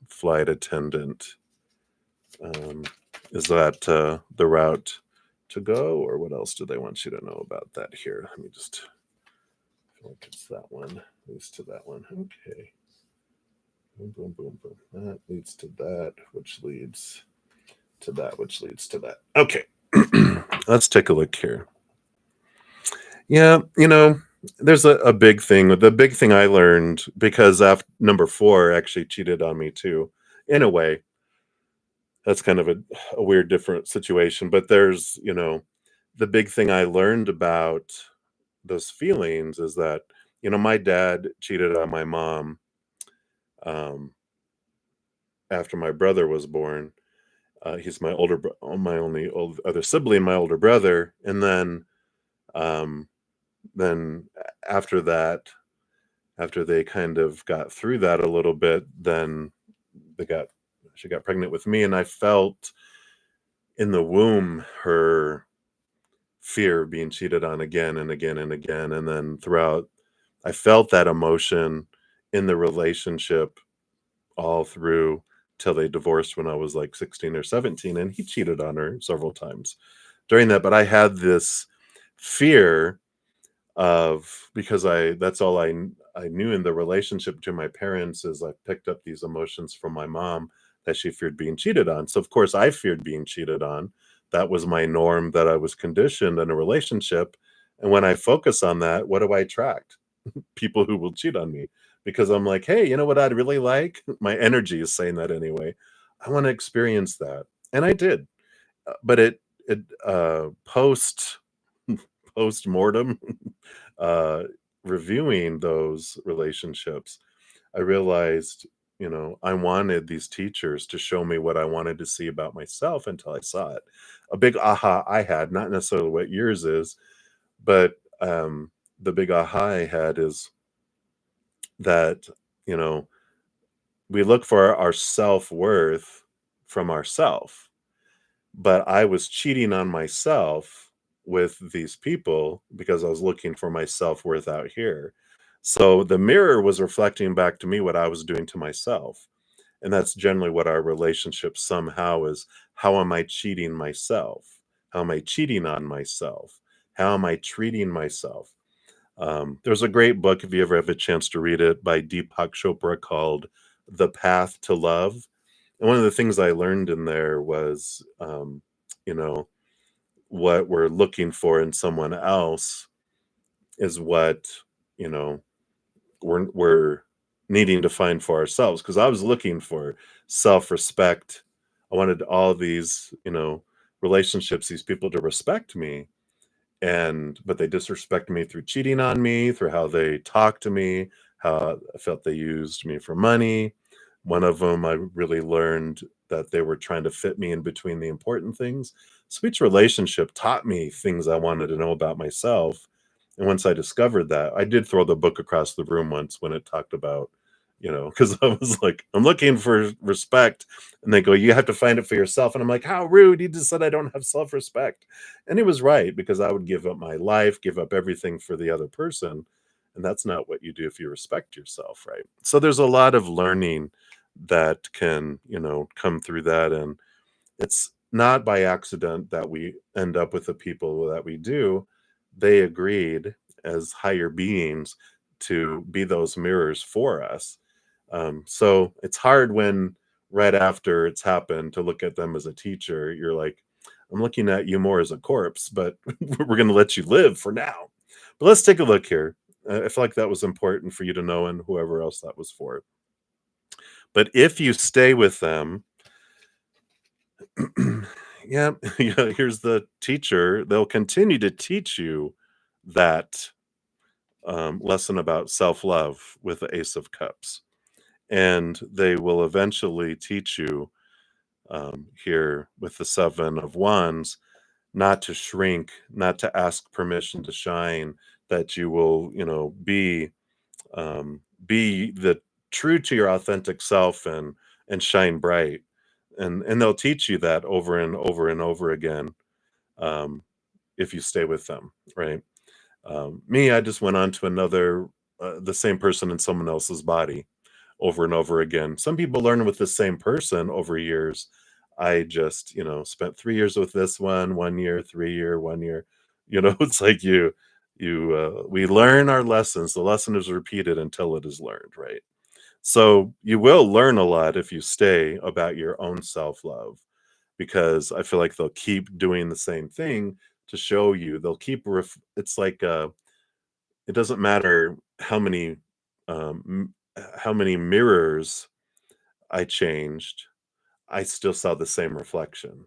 flight attendant. Is that the route to go, or what else do they want you to know about that here? Let me just feel like it's that one. Leads to that one. Okay. Boom, boom, boom, boom. That leads to that, which leads to that, which leads to that. Okay. Let's take a look here. Yeah, there's a big thing. The big thing I learned, because after number 4 actually cheated on me too, in a way. That's kind of a weird, different situation. But there's, the big thing I learned about those feelings is that, my dad cheated on my mom um, after my brother was born. He's my my only other sibling, my older brother, and um, then after that, after they kind of got through that a little bit, then they got she got pregnant with me, and I felt in the womb her fear of being cheated on again and again and again. And then throughout, I felt that emotion in the relationship all through till they divorced when I was like 16 or 17. And he cheated on her several times during that. But I had this fear of, because that's all I knew in the relationship between my parents, is I picked up these emotions from my mom that she feared being cheated on. So of course I feared being cheated on. That was my norm, that I was conditioned in a relationship. And when I focus on that, what do I attract? People who will cheat on me, because I'm like, hey, you know what I'd really like? My energy is saying that anyway. I want to experience that. And I did. But it post mortem, uh, reviewing those relationships, I realized, I wanted these teachers to show me what I wanted to see about myself until I saw it. A big aha I had, not necessarily what yours is, but the big aha I had is that, you know, we look for our self worth from ourself. But I was cheating on myself with these people because I was looking for my self-worth out here. So the mirror was reflecting back to me what I was doing to myself. And that's generally what our relationship somehow is. How am I cheating myself? How am I cheating on myself? How am I treating myself? There's a great book, if you ever have a chance to read it, by Deepak Chopra called The Path to Love. And one of the things I learned in there was, you know, what we're looking for in someone else is what, you know, we're needing to find for ourselves. Because I was looking for self-respect. I wanted all these, relationships, these people to respect me, but they disrespect me through cheating on me, through how they talk to me, how I felt they used me for money. One of them, I really learned that they were trying to fit me in between the important things. So each relationship taught me things I wanted to know about myself. And once I discovered that, I did throw the book across the room once when it talked about, because I was like, I'm looking for respect. And they go, you have to find it for yourself. And I'm like, how rude. He just said I don't have self respect. And he was right, because I would give up my life, give up everything for the other person. And that's not what you do if you respect yourself, right? So there's a lot of learning that can, come through that. And it's not by accident that we end up with the people that we do. They agreed as higher beings to be those mirrors for us. So it's hard when right after it's happened to look at them as a teacher. You're like, I'm looking at you more as a corpse, but we're going to let you live for now. But let's take a look here. I feel like that was important for you to know, and whoever else that was for. But if you stay with them, yeah, yeah, here's the teacher. They'll continue to teach you that lesson about self-love with the Ace of Cups, and they will eventually teach you here with the Seven of Wands not to shrink, not to ask permission to shine, that you will, be the true to your authentic self and shine bright. And they'll teach you that over and over and over again, um, if you stay with them, right? Me, I just went on to another, the same person in someone else's body over and over again. Some people learn with the same person over years. I just, spent 3 years with this one year, 3 year, 1 year. It's like we learn our lessons. The lesson is repeated until it is learned, right? So you will learn a lot if you stay about your own self love, because I feel like they'll keep doing the same thing to show you. They'll keep, it's like, it doesn't matter how many mirrors I changed, I still saw the same reflection.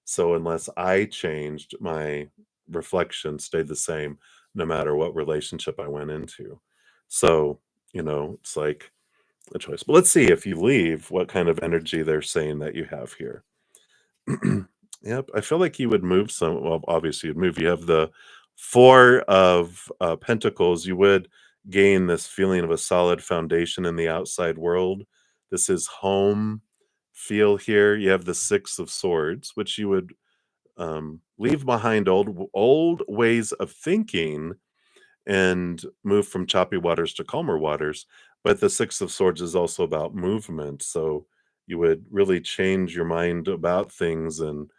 So unless I changed, my reflection stayed the same no matter what relationship I went into. So, it's like a choice. But let's see, if you leave, what kind of energy they're saying that you have here. Yep, I feel like you would move some. Well, obviously, you'd move. You have the Four of Pentacles. You would gain this feeling of a solid foundation in the outside world. This is home feel here. You have the Six of Swords, which you would leave behind old ways of thinking and move from choppy waters to calmer waters. But the Six of Swords is also about movement. So you would really change your mind about things, and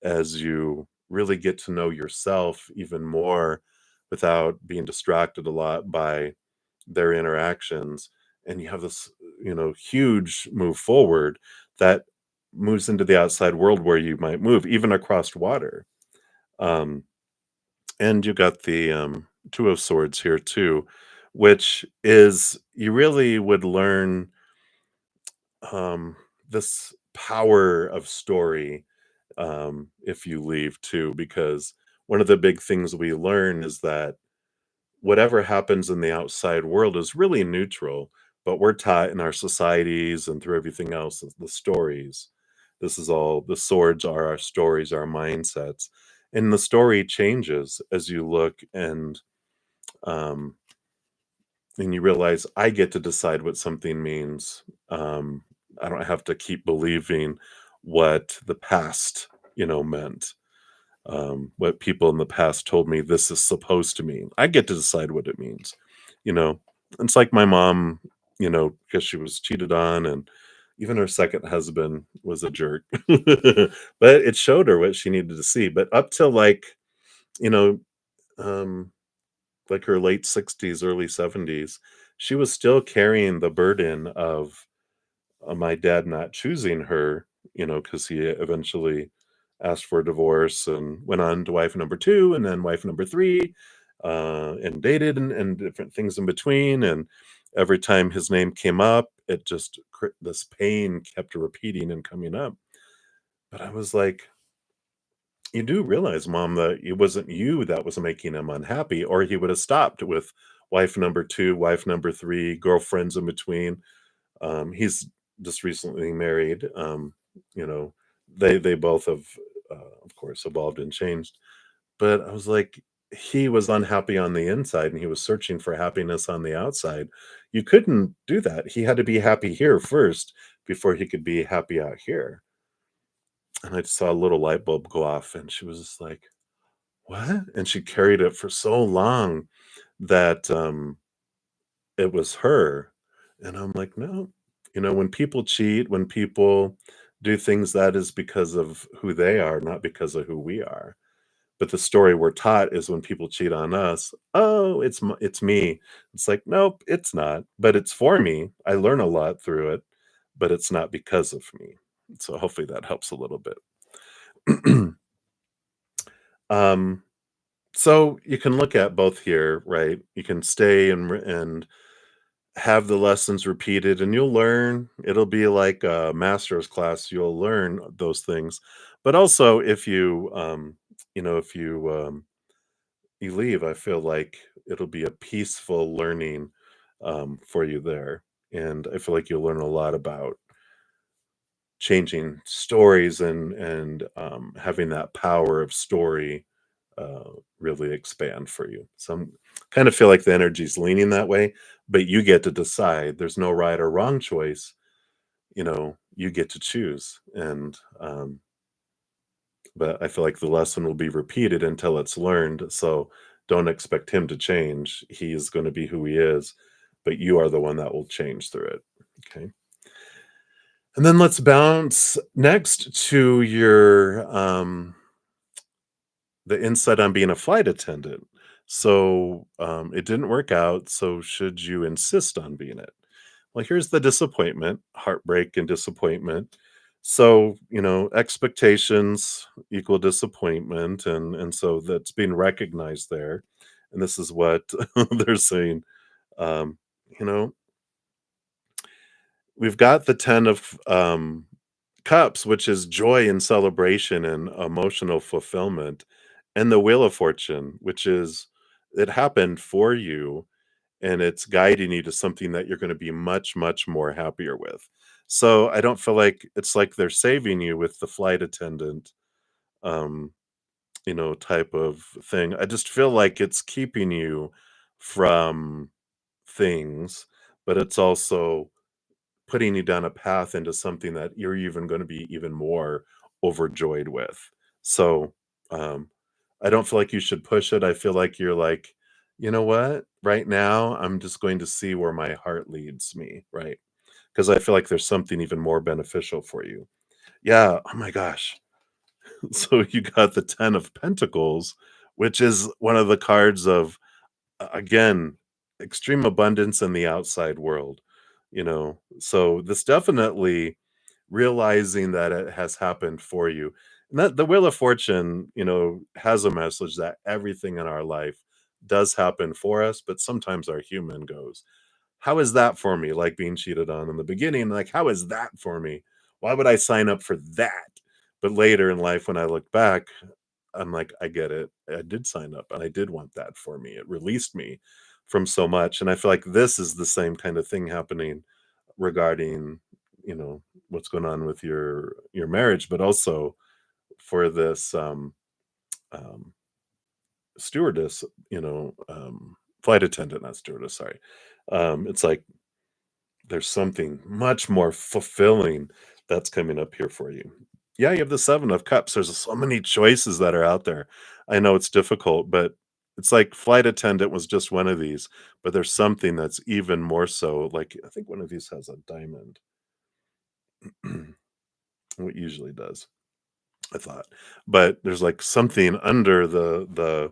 as you really get to know yourself even more without being distracted a lot by their interactions, and you have this, huge move forward that moves into the outside world where you might move even across water. Um, and you got the Two of Swords here too, which is you really would learn this power of story if you leave too, because one of the big things we learn is that whatever happens in the outside world is really neutral, but we're taught in our societies and through everything else is the stories. This is all, the swords are our stories, our mindsets. And the story changes as you look um, and you realize I get to decide what something means. I don't have to keep believing what the past, meant. What people in the past told me this is supposed to mean. I get to decide what it means. You know, it's like my mom, because she was cheated on, and even her second husband was a jerk. But it showed her what she needed to see. But up till you know, um, like her late 60s, early 70s, she was still carrying the burden of my dad not choosing her, because he eventually asked for a divorce and went on to wife number two and then wife number three, and dated and different things in between. And every time his name came up, it just, this pain kept repeating and coming up. But I was like, you do realize, Mom, that it wasn't you that was making him unhappy, or he would have stopped with wife number two, wife number three, girlfriends in between. He's just recently married. You know, they both have, of course, evolved and changed. But I was like, he was unhappy on the inside, and he was searching for happiness on the outside. You couldn't do that. He had to be happy here first before he could be happy out here. And I just saw a little light bulb go off, and she was just like, "What?" And she carried it for so long that it was her. And I'm like, no, when people cheat, when people do things, that is because of who they are, not because of who we are. But the story we're taught is when people cheat on us, oh, it's me. It's like, nope, it's not. But it's for me. I learn a lot through it, but it's not because of me. So hopefully that helps a little bit. um, so you can look at both here, right? You can stay and have the lessons repeated, and you'll learn. It'll be like a master's class. You'll learn those things. But also if you you leave, I feel like it'll be a peaceful learning for you there. And I feel like you'll learn a lot about changing stories and having that power of story uh, really expand for you. So I'm kind of feel like the energy's leaning that way, but you get to decide. There's no right or wrong choice. You get to choose. And but I feel like the lesson will be repeated until it's learned. So don't expect him to change. He is going to be who he is, but you are the one that will change through it. Okay. And then let's bounce next to your the insight on being a flight attendant. So it didn't work out. So should you insist on being it? Well, here's the disappointment, heartbreak and disappointment. So, expectations equal disappointment, and so that's being recognized there. And this is what they're saying. Um, you know, we've got the 10 of cups, which is joy and celebration and emotional fulfillment, and the wheel of fortune, which is it happened for you and it's guiding you to something that you're gonna be much, much more happier with. So, I don't feel like it's like they're saving you with the flight attendant, um, type of thing. I just feel like it's keeping you from things, but it's also putting you down a path into something that you're even gonna be even more overjoyed with. So, um, I don't feel like you should push it. I feel like you're like, "You know what? Right now, I'm just going to see where my heart leads me," right? Because I feel like there's something even more beneficial for you. Yeah, oh my gosh. So you got the 10 of Pentacles, which is one of the cards of again, extreme abundance in the outside world. So this definitely realizing that it has happened for you. And that the Wheel of Fortune, has a message that everything in our life does happen for us, but sometimes our human goes, how is that for me? Like being cheated on in the beginning, like, how is that for me? Why would I sign up for that? But later in life, when I look back, I'm like, I get it. I did sign up and I did want that for me. It released me from so much. And I feel like this is the same kind of thing happening regarding, you know, what's going on with your marriage, but also for this um stewardess, flight attendant, not stewardess, sorry. It's like there's something much more fulfilling that's coming up here for you. Yeah, you have the 7 of cups. There's so many choices that are out there. I know it's difficult, but it's like flight attendant was just one of these, but there's something that's even more so, like, I think one of these has a diamond. What usually does, I thought. But there's, like, something under the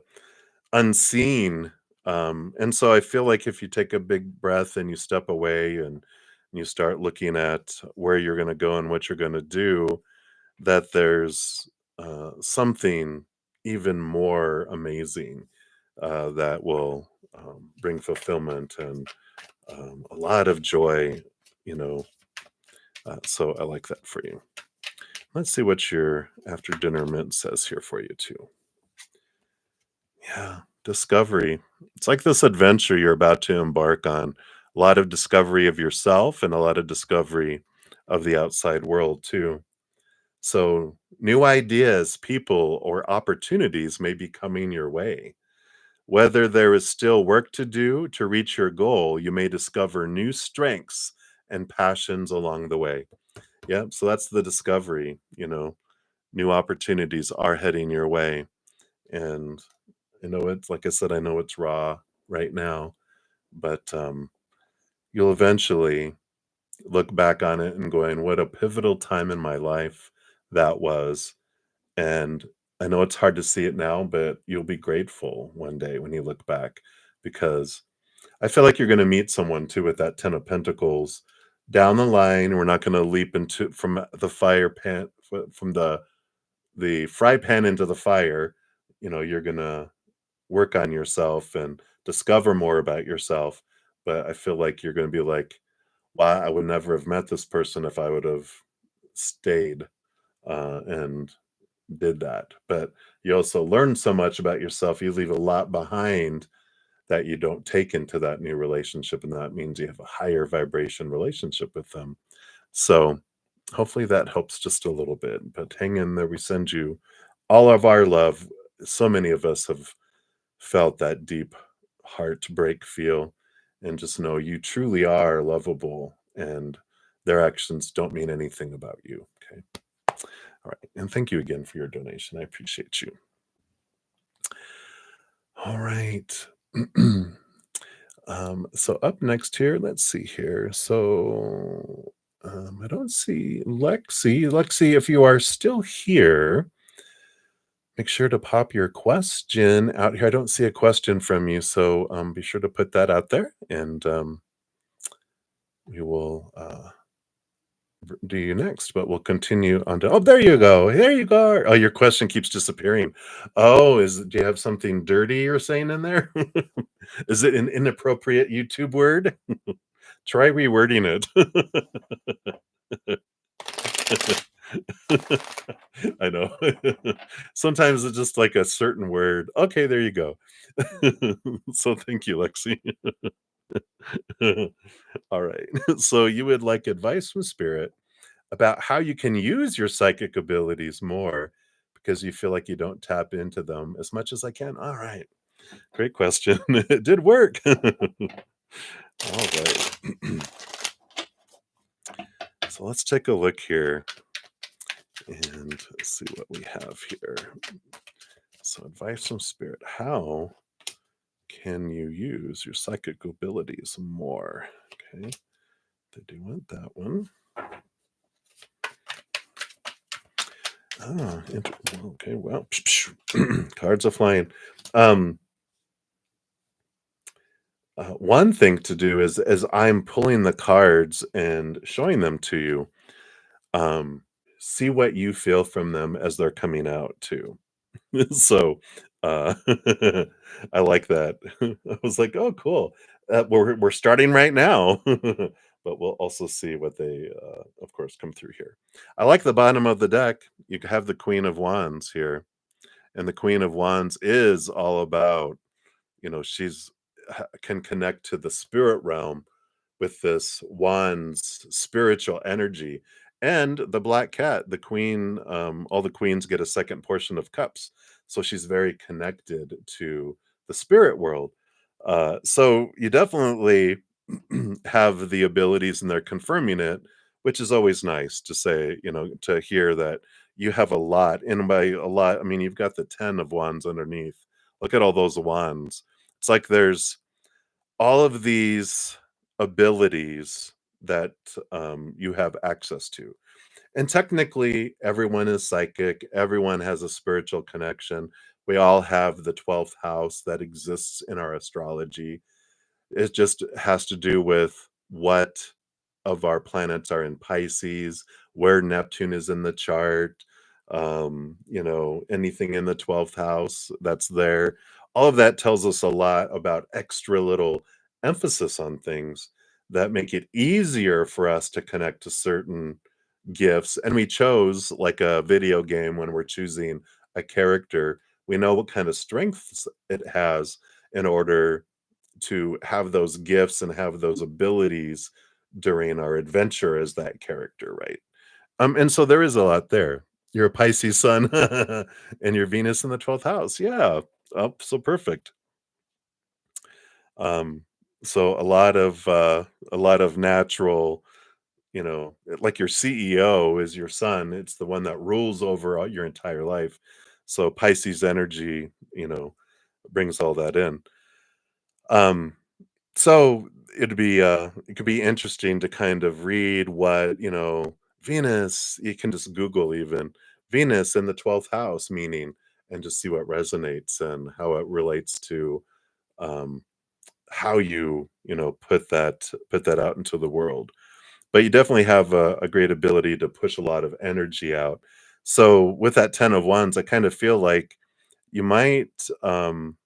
unseen, and so I feel like if you take a big breath and you step away and you start looking at where you're gonna go and what you're gonna do, that there's, something even more amazing, that will, bring fulfillment and, a lot of joy, you know, so I like that for you. Let's see what your after dinner mint says here for you too. Yeah, discovery. It's like this adventure you're about to embark on. A lot of discovery of yourself and a lot of discovery of the outside world too. So, new ideas, people, or opportunities may be coming your way. Whether there is still work to do to reach your goal, you may discover new strengths and passions along the way. Yep. So that's the discovery. New opportunities are heading your way. And I know it's like I said, I know it's raw right now, but you'll eventually look back on it and going, what a pivotal time in my life that was. And I know it's hard to see it now, but you'll be grateful one day when you look back because I feel like you're going to meet someone too with that 10 of Pentacles down the line. We're not going to leap into from the fire pan, from the fry pan into the fire. You're going to work on yourself and discover more about yourself. But I feel like you're going to be like, wow, I would never have met this person if I would have stayed and did that. But you also learn so much about yourself, you leave a lot behind that you don't take into that new relationship, and that means you have a higher vibration relationship with them. So, hopefully that helps just a little bit, but hang in there, we send you all of our love. So many of us have felt that deep heartbreak feel, and just know you truly are lovable, and their actions don't mean anything about you, okay? All right, and thank you again for your donation, I appreciate you. All right. So up next here, let's see here. So I don't see Lexi. Lexi, if you are still here, make sure to pop your question out here. I don't see a question from you, so be sure to put that out there, and we will do you next. But we'll continue on to. Oh, there you go. There you go. Oh, your question keeps disappearing. Oh, do you have something dirty you're saying in there? Is it an inappropriate YouTube word? Try rewording it. I know. Sometimes it's just like a certain word. Okay, there you go. So thank you, Lexi. All right. So you would like advice from Spirit about how you can use your psychic abilities more because you feel like you don't tap into them as much as I can. All right. Great question. It did work. All right. So let's take a look here and see what we have here. So, advice from Spirit. How can you use your psychic abilities more? Okay. They do want that one. Ah, okay. Well, cards are flying. One thing to do is as I'm pulling the cards and showing them to you, um, see what you feel from them as they're coming out too. So, uh, I like that. I was like, "Oh, cool. We're starting right now." But we'll also see what they, of course, come through here. I like the bottom of the deck. You have the Queen of Wands here, and the Queen of Wands is all about, she's can connect to the spirit realm with this wand's spiritual energy. And the black cat, the queen, all the queens get a second portion of cups. So she's very connected to the spirit world. So you definitely have the abilities and they're confirming it, which is always nice to say, to hear that you have a lot. And by a lot, I mean, you've got the 10 of wands underneath. Look at all those wands. It's like there's all of these abilities that you have access to. And technically, everyone is psychic, everyone has a spiritual connection. We all have the 12th house that exists in our astrology. It just has to do with what of our planets are in Pisces, where Neptune is in the chart, anything in the 12th house that's there. All of that tells us a lot about extra little emphasis on things that make it easier for us to connect to certain gifts. And we chose, like a video game, when we're choosing a character, we know what kind of strengths it has in order to have those gifts and have those abilities during our adventure as that character, right? And so there is a lot there. You're a Pisces sun and your Venus in the 12th house. Yeah. Oh, so perfect. Um, so a lot of natural, like your CEO is your sun. It's the one that rules over all your entire life. So Pisces energy, brings all that in. Um, So it could be interesting to kind of read what, Venus, you can just Google even Venus in the 12th house meaning and just see what resonates and how it relates to um how you put that out into the world. But you definitely have a great ability to push a lot of energy out. So with that 10 of wands, I kind of feel like you might um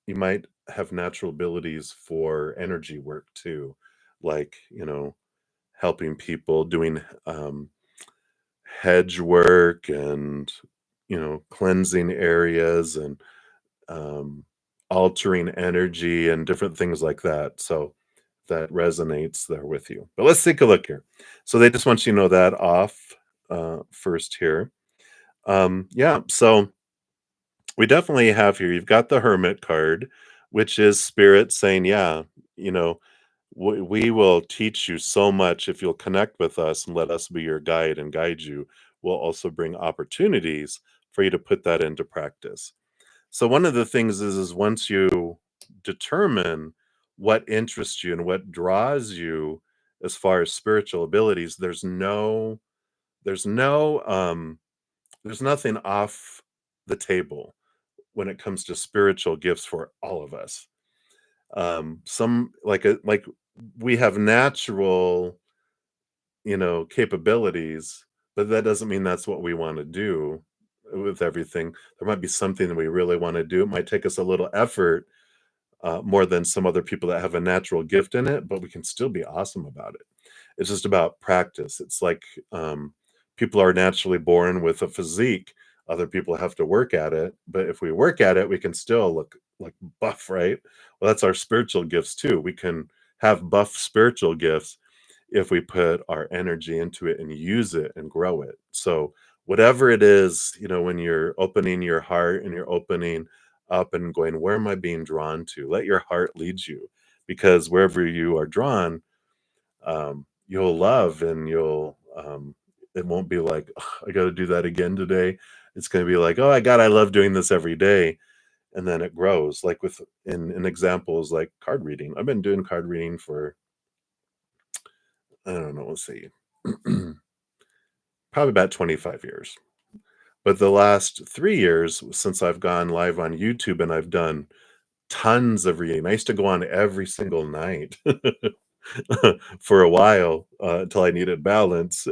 you might have natural abilities for energy work too, like, helping people doing hedge work and cleansing areas and um, altering energy and different things like that. So that resonates there with you. But let's take a look here. So they just want you to know that off first here. Yeah, so we definitely have here, you've got the Hermit card, which is spirit saying, yeah, you know, we will teach you so much if you'll connect with us and let us be your guide and guide you. We'll also bring opportunities for you to put that into practice. So one of the things is once you determine what interests you and what draws you as far as spiritual abilities, there's no there's nothing off the table when it comes to spiritual gifts for all of us. Some like we have natural, capabilities, but that doesn't mean that's what we want to do with everything. There might be something that we really want to do. It might take us a little effort, more than some other people that have a natural gift in it, but we can still be awesome about it. It's just about practice. It's like people are naturally born with a physique. Other people have to work at it, but if we work at it, we can still look like buff, right? Well, that's our spiritual gifts too. We can have buff spiritual gifts if we put our energy into it and use it and grow it. So, whatever it is, when you're opening your heart and you're opening up and going, where am I being drawn to? Let your heart lead you because wherever you are drawn, you'll love and it won't be like, "Ugh, I got to do that again today." It's going to be like, oh, I love doing this every day. And then it grows. Like in examples like card reading. I've been doing card reading for, I don't know, let's see, probably about 25 years. But the last 3 years since I've gone live on YouTube and I've done tons of reading. I used to go on every single night for a while, until I needed balance,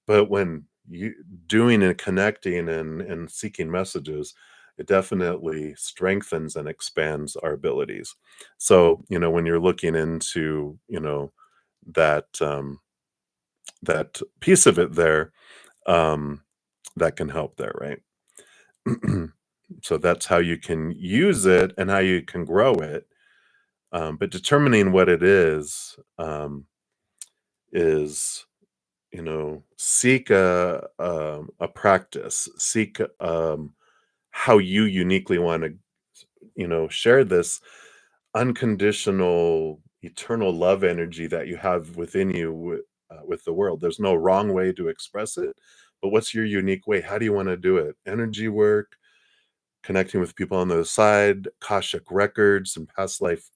but when you doing and connecting and seeking messages, it definitely strengthens and expands our abilities. So, when you're looking into, that, that piece of it there, um, that can help there, right? So that's how you can use it and how you can grow it. But determining what it is, seek a practice, seek how you uniquely want to, share this unconditional, eternal love energy that you have within you with the world. There's no wrong way to express it, but what's your unique way? How do you want to do it? Energy work, connecting with people on the other side, Akashic records and past life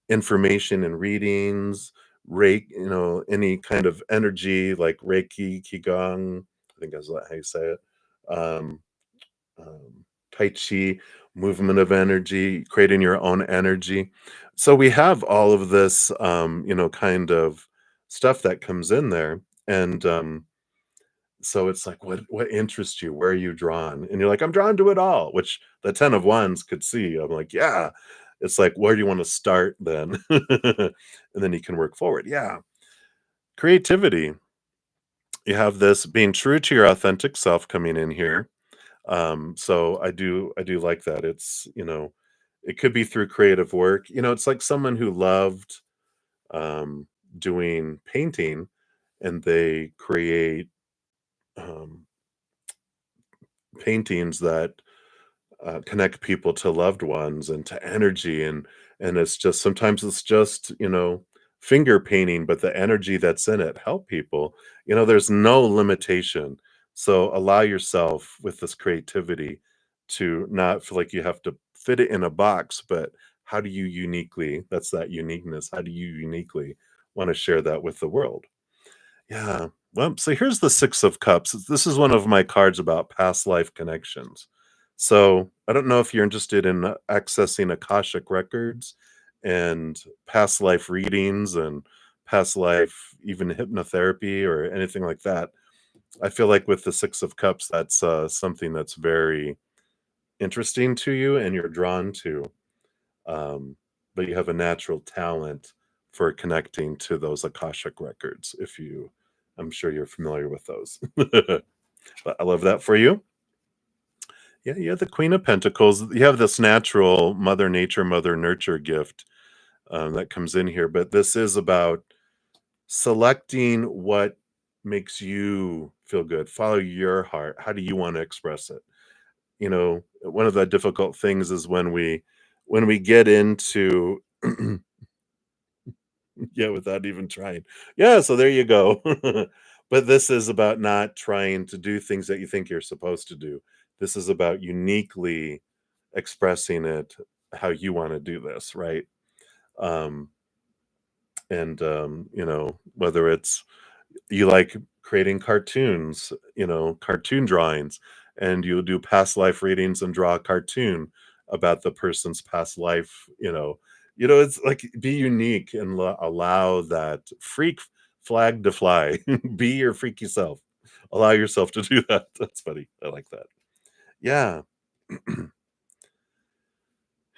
information and readings, Reiki, any kind of energy like Reiki, Qigong, I think that's how you say it. Um, Tai Chi, movement of energy, creating your own energy. So we have all of this, kind of stuff that comes in there. And so it's like, what interests you? Where are you drawn? And you're like, I'm drawn to it all, which the 10 of wands could see. I'm like, yeah. It's like, where do you want to start then? And then you can work forward. Yeah. Creativity. You have this being true to your authentic self coming in here. So I do like that. It's, it could be through creative work. It's like someone who loved um doing painting and they create um paintings that connect people to loved ones and to energy and it's just sometimes it's just finger painting but the energy that's in it help people. There's no limitation, so allow yourself with this creativity to not feel like you have to fit it in a box, but how do you uniquely, that's that uniqueness, how do you uniquely want to share that with the world? Yeah. Well, so here's the Six of Cups. This is one of my cards about past life connections. So I don't know if you're interested in accessing Akashic records and past life readings and past life, even hypnotherapy or anything like that. I feel like with the Six of Cups, that's something that's very interesting to you and you're drawn to. Um, but you have a natural talent for connecting to those Akashic records. If you, I'm sure you're familiar with those. But I love that for you. Yeah, you're the Queen of Pentacles. You have this natural Mother Nature, Mother Nurture gift that comes in here, but this is about selecting what makes you feel good. Follow your heart. How do you want to express it? One of the difficult things is when we get into yeah, without even trying. Yeah, so there you go. But this is about not trying to do things that you think you're supposed to do. This is about uniquely expressing it how you want to do this, right? Um, and whether it's you like creating cartoons, cartoon drawings, and you'll do past life readings and draw a cartoon about the person's past life. It's like be unique and allow that freak flag to fly. Be your freaky self. Allow yourself to do that. That's funny. I like that. Yeah. And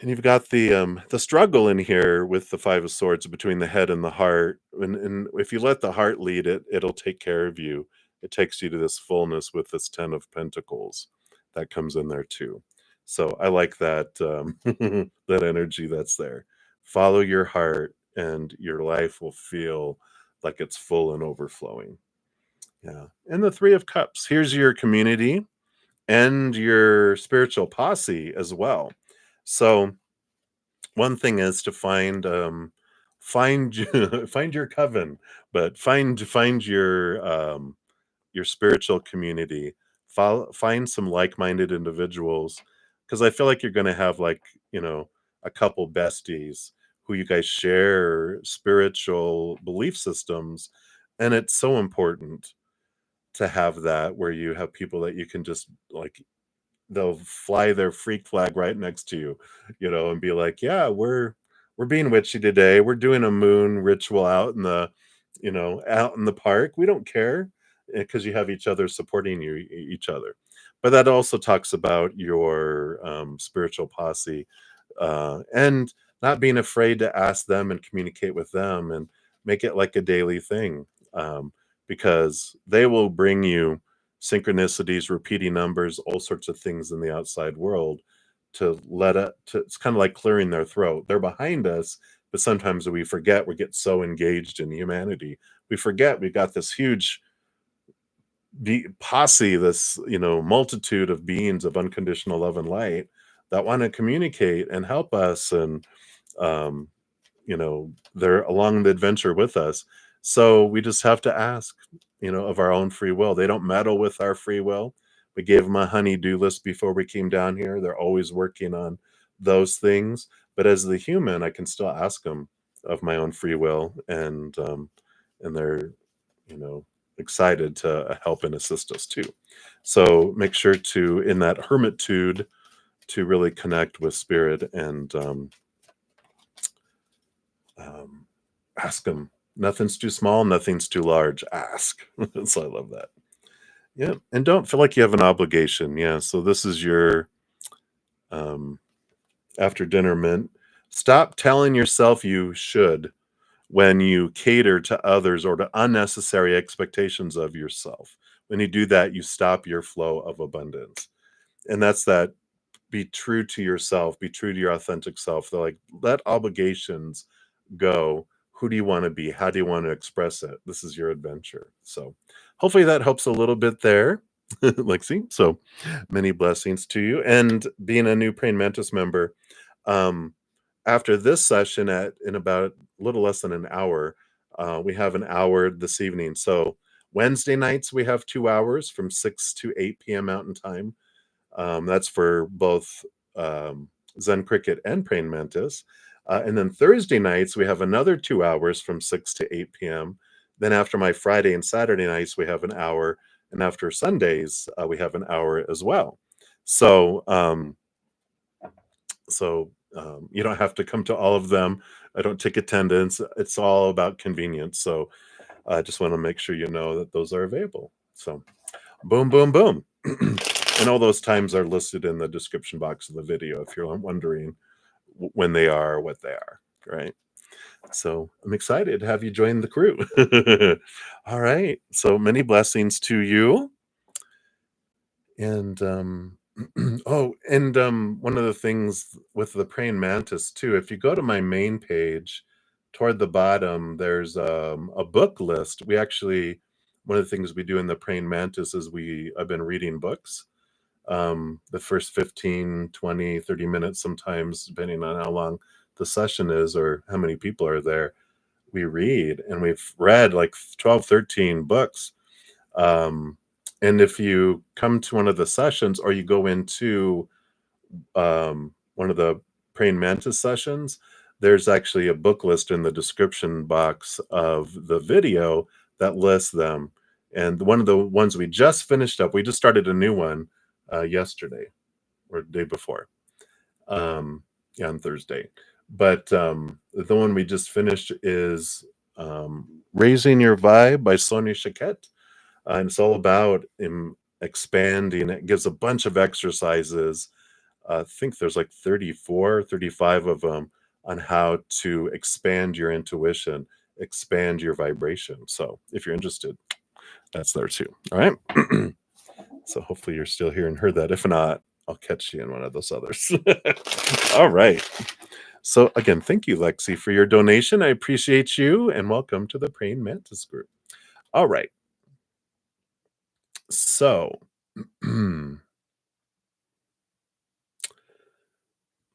you've got the struggle in here with the 5 of swords between the head and the heart, and if you let the heart lead it, it'll take care of you. It takes you to this fullness with this 10 of pentacles that comes in there too. So I like that, that energy that's there. Follow your heart, and your life will feel like it's full and overflowing. Yeah, and the 3 of cups. Here's your community and your spiritual posse as well. So one thing is to find find your coven, but find your spiritual community. Find some like-minded individuals, because I feel like you're going to have like a couple besties who you guys share spiritual belief systems, and it's so important to have that where you have people that you can just like they'll fly their freak flag right next to you, and be like, "Yeah, we're being witchy today. We're doing a moon ritual out in the park. We don't care because you have each other supporting each other." But that also talks about your spiritual posse, and not being afraid to ask them and communicate with them and make it like a daily thing, because they will bring you synchronicities, repeating numbers, all sorts of things in the outside world to let it to it's kind of like clearing their throat. They're behind us, but sometimes we forget, we get so engaged in humanity. We forget we've got this huge posse, this, multitude of beings of unconditional love and light that want to communicate and help us, and um they're along the adventure with us. So we just have to ask, of our own free will. They don't meddle with our free will. We gave them a honey-do list before we came down here. They're always working on those things. But as the human, I can still ask them of my own free will, and they're, you know, excited to help and assist us too. So make sure to, in that hermitude, to really connect with spirit and um, ask them. Nothing's too small, nothing's too large. Ask. So I love that. Yeah, and don't feel like you have an obligation. Yeah, so this is your um, after dinner mint. Stop telling yourself you should when you cater to others or to unnecessary expectations of yourself. When you do that, you stop your flow of abundance. And that's that, be true to yourself, be true to your authentic self. They're like, let obligations go. Who do you want to be? How do you want to express it? This is your adventure. So hopefully that helps a little bit there, Lexi. So many blessings to you. And being a new Praying Mantis member, um, after this session in about a little less than an hour, we have an hour this evening. So Wednesday nights, we have 2 hours from 6 to 8 p.m. Mountain Time. That's for both Zen Cricket and Praying Mantis. And then Thursday nights, we have another 2 hours from 6 to 8 p.m. Then after my Friday and Saturday nights, we have an hour. And after Sundays, we have an hour as well. So, you don't have to come to all of them. I don't take attendance. It's all about convenience. So I just want to make sure you know that those are available. So boom, boom, boom. And all those times are listed in the description box of the video if you're wondering when they are, what they are, right? So I'm excited to have you join the crew. All right. So many blessings to you. And Oh, and, one of the things with the praying mantis too, if you go to my main page, toward the bottom, there's, a book list. We actually one of the things we do in the praying mantis is I've been reading books. The first 15, 20, 30 minutes sometimes, depending on how long the session is or how many people are there, we read, and we've read like 12, 13 books. Um, and if you come to one of the sessions or you go into one of the praying mantis sessions, there's actually a book list in the description box of the video that lists them. And one of the ones we just finished up, we just started a new one yesterday or the day before, yeah, on Thursday. But the one we just finished is Raising Your Vibe by Sonia Shaquette. And it's all about expanding. It gives a bunch of exercises. I think there's like 34, 35 of them on how to expand your intuition, expand your vibration. So if you're interested, that's there too. All right. So hopefully you're still here and heard that. If not, I'll catch you in one of those others. All right. So again, thank you, Lexi, for your donation. I appreciate you, and welcome to the Praying Mantis group. All right. So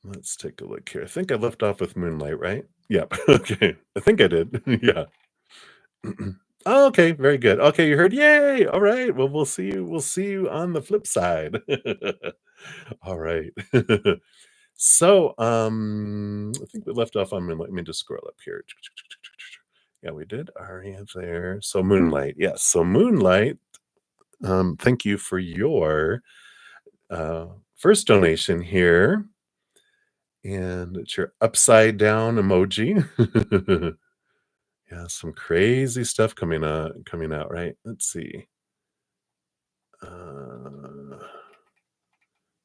let's take a look here. I think I left off with Moonlight, right? Yep. Okay. I think I did. Yeah. Oh, okay, very good. Okay, you heard, yay! All right. Well, we'll see you on the flip side. All right. So, I think we left off on Moonlight. Let me just scroll up here. Yeah, we did Aria there. So Moonlight, yes. So Moonlight, thank you for your first donation here. And it's your upside down emoji. Yeah, some crazy stuff coming out, right? Let's see.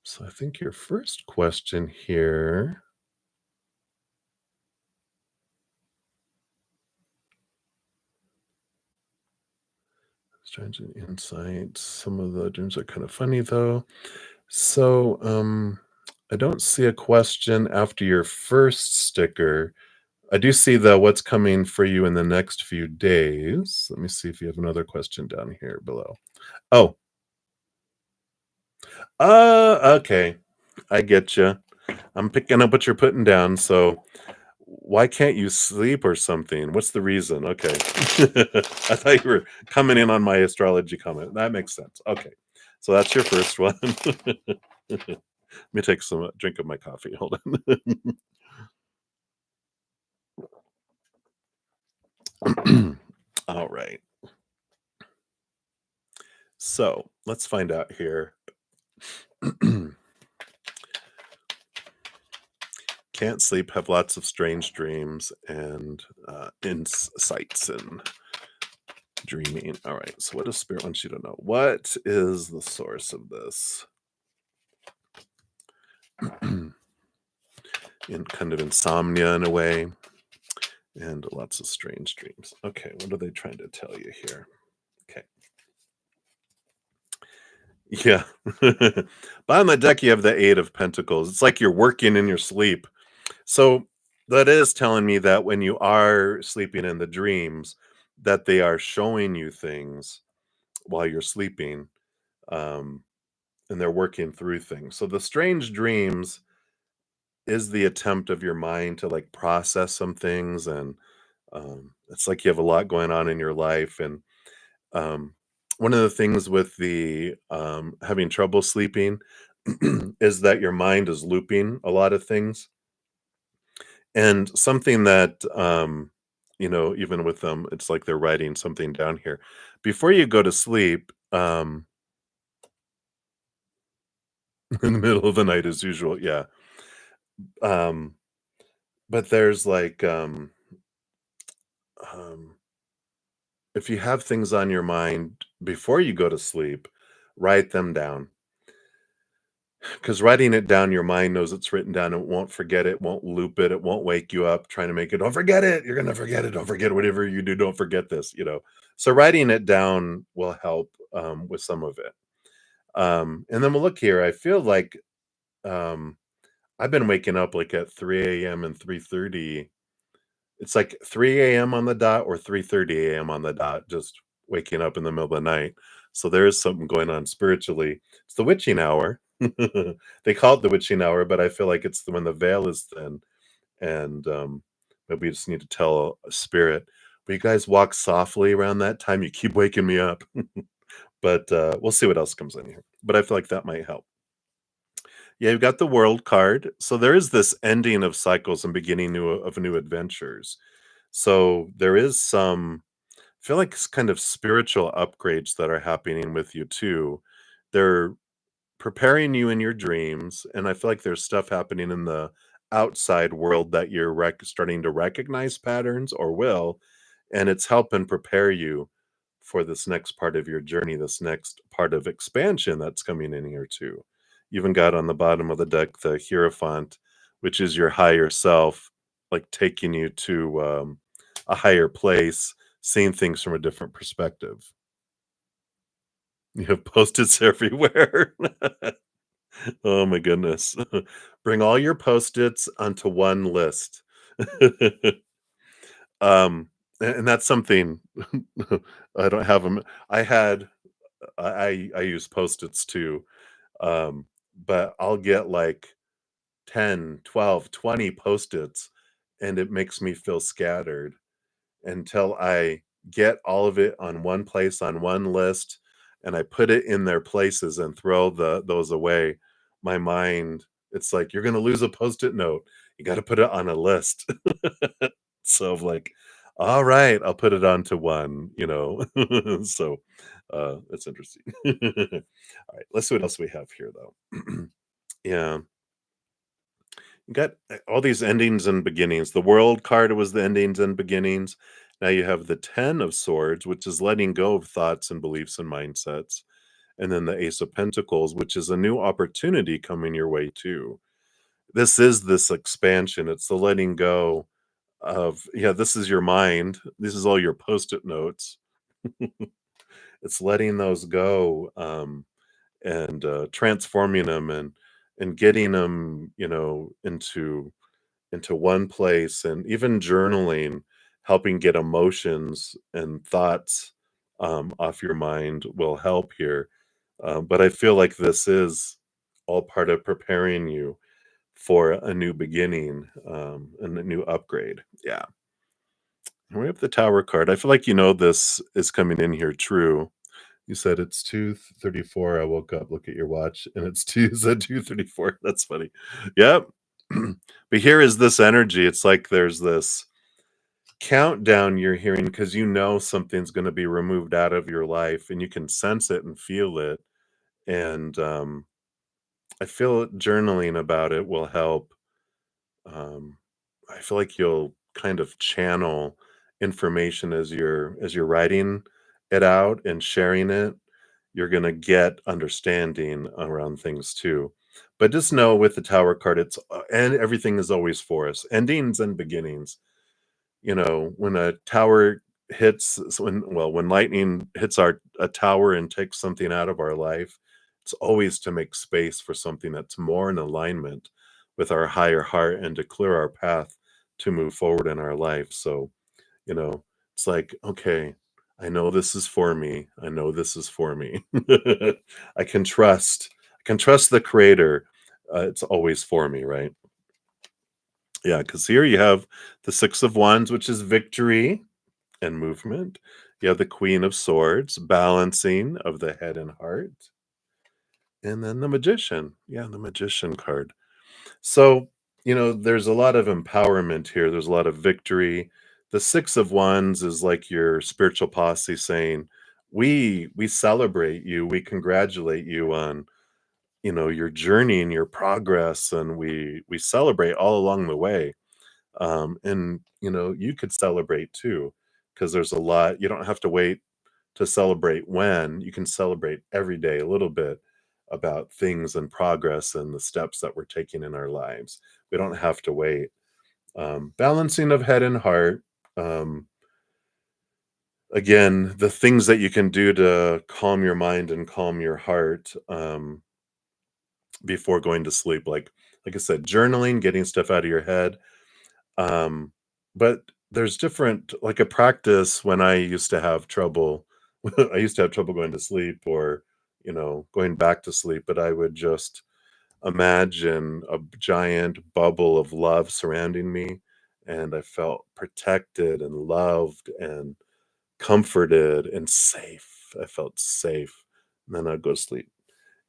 So I think your first question here. Strange insights. Some of the dreams are kind of funny though. So I don't see a question after your first sticker. I do see the what's coming for you in the next few days. Let me see if you have another question down here below. Oh, okay. I get you. I'm picking up what you're putting down. So why can't you sleep or something? What's the reason? Okay. I thought you were coming in on my astrology comment. That makes sense. Okay. So that's your first one. Let me take some drink of my coffee. Hold on. All right. So let's find out here. Can't sleep, have lots of strange dreams and insights and dreaming. All right. So what does Spirit want you to know? What is the source of this? In kind of insomnia in a way, and lots of strange dreams. Okay, what are they trying to tell you here? Okay. Yeah. Bottom of the deck, you have the Eight of Pentacles. It's like you're working in your sleep. So that is telling me that when you are sleeping in the dreams, that they are showing you things while you're sleeping, um, and they're working through things. So the strange dreams is the attempt of your mind to like process some things, and it's like you have a lot going on in your life. And um, one of the things with the having trouble sleeping is that your mind is looping a lot of things. And something that even with them, it's like they're writing something down here before you go to sleep. In the middle of the night as usual, yeah. um but there's like um if you have things on your mind before you go to sleep, write them down. Because writing it down, your mind knows it's written down. It won't forget it, won't loop it, it won't wake you up trying to make it, don't forget it. You're gonna forget it. Don't forget whatever you do, don't forget this. So writing it down will help with some of it. And then we'll look here. I feel like um, I've been waking up like at 3 a.m. and 3:30. It's like 3 a.m. on the dot or 3:30 a.m. on the dot, just waking up in the middle of the night. So there is something going on spiritually. It's the witching hour. They call it the witching hour, but I feel like it's when the veil is thin, and maybe we just need to tell a spirit. But you guys walk softly around that time. You keep waking me up. But we'll see what else comes in here. But I feel like that might help. Yeah, you've got the world card. So there is this ending of cycles and beginning of new adventures. So there is some, I feel like it's kind of spiritual upgrades that are happening with you too. They're preparing you in your dreams, and I feel like there's stuff happening in the outside world that you're starting to recognize patterns or will, and it's helping prepare you for this next part of your journey, this next part of expansion that's coming in here too. You even got on the bottom of the deck the Hierophant, which is your higher self, like taking you to a higher place, seeing things from a different perspective. You have post-its everywhere. Oh my goodness. Bring all your Post-its onto one list. Um, and that's something I don't have them. I had I use Post-its too, um, but I'll get like 10, 12, 20 Post-its, and it makes me feel scattered until I get all of it on one place, on one list, and I put it in their places and throw those away. My mind, it's like, "You're gonna lose a Post-it note. You gotta put it on a list." So, like, "All right, I'll put it onto one," you know? So, it's interesting. Alright, let's see what else we have here, though. Yeah. You got all these endings and beginnings. The world card was the endings and beginnings. Now you have the 10 of swords, which is letting go of thoughts and beliefs and mindsets. And then the ace of pentacles, which is a new opportunity coming your way too. This is this expansion. It's the letting go of, yeah, this is your mind. This is all your post-it notes. It's letting those go, and transforming them, and getting them, into one place, and even journaling, helping get emotions and thoughts off your mind will help here. But I feel like this is all part of preparing you for a new beginning, and a new upgrade. Yeah. And we have the Tower card. I feel like this is coming in here true. You said it's 2:34. I woke up, look at your watch, and it's 2 you said 2:34. That's funny. Yep. But here is this energy. It's like there's this countdown you're hearing because something's gonna be removed out of your life, and you can sense it and feel it, and, I feel journaling about it will help. Um, I feel like you'll kind of channel information as you're writing it out and sharing it. You're gonna get understanding around things too. But just know with the Tower card, it's and everything is always for us. Endings and beginnings. When a tower hits when lightning hits our a tower and takes something out of our life, it's always to make space for something that's more in alignment with our higher heart and to clear our path to move forward in our life. So, you know, it's like, okay, I know this is for me. I know this is for me. I can trust the creator. It's always for me, right? Yeah, because here you have the Six of Wands, which is victory and movement. You have the Queen of Swords, balancing of the head and heart. And then the Magician. Yeah, the Magician card. So, there's a lot of empowerment here. There's a lot of victory. The Six of Wands is like your spiritual posse saying, we celebrate you. We congratulate you on, your journey and your progress, and we celebrate all along the way. And you could celebrate too, because there's a lot. You don't have to wait to celebrate when. You can celebrate every day a little bit about things and progress and the steps that we're taking in our lives. We don't have to wait. Balancing of head and heart. um, again, the things that you can do to calm your mind and calm your heart, before going to sleep, like I said, journaling, getting stuff out of your head. Um, but there's different, like, a practice when I used to have trouble I used to have trouble going to sleep, or, going back to sleep, but I would just imagine a giant bubble of love surrounding me, and I felt protected and loved and comforted and safe. I felt safe, and then I'd go to sleep.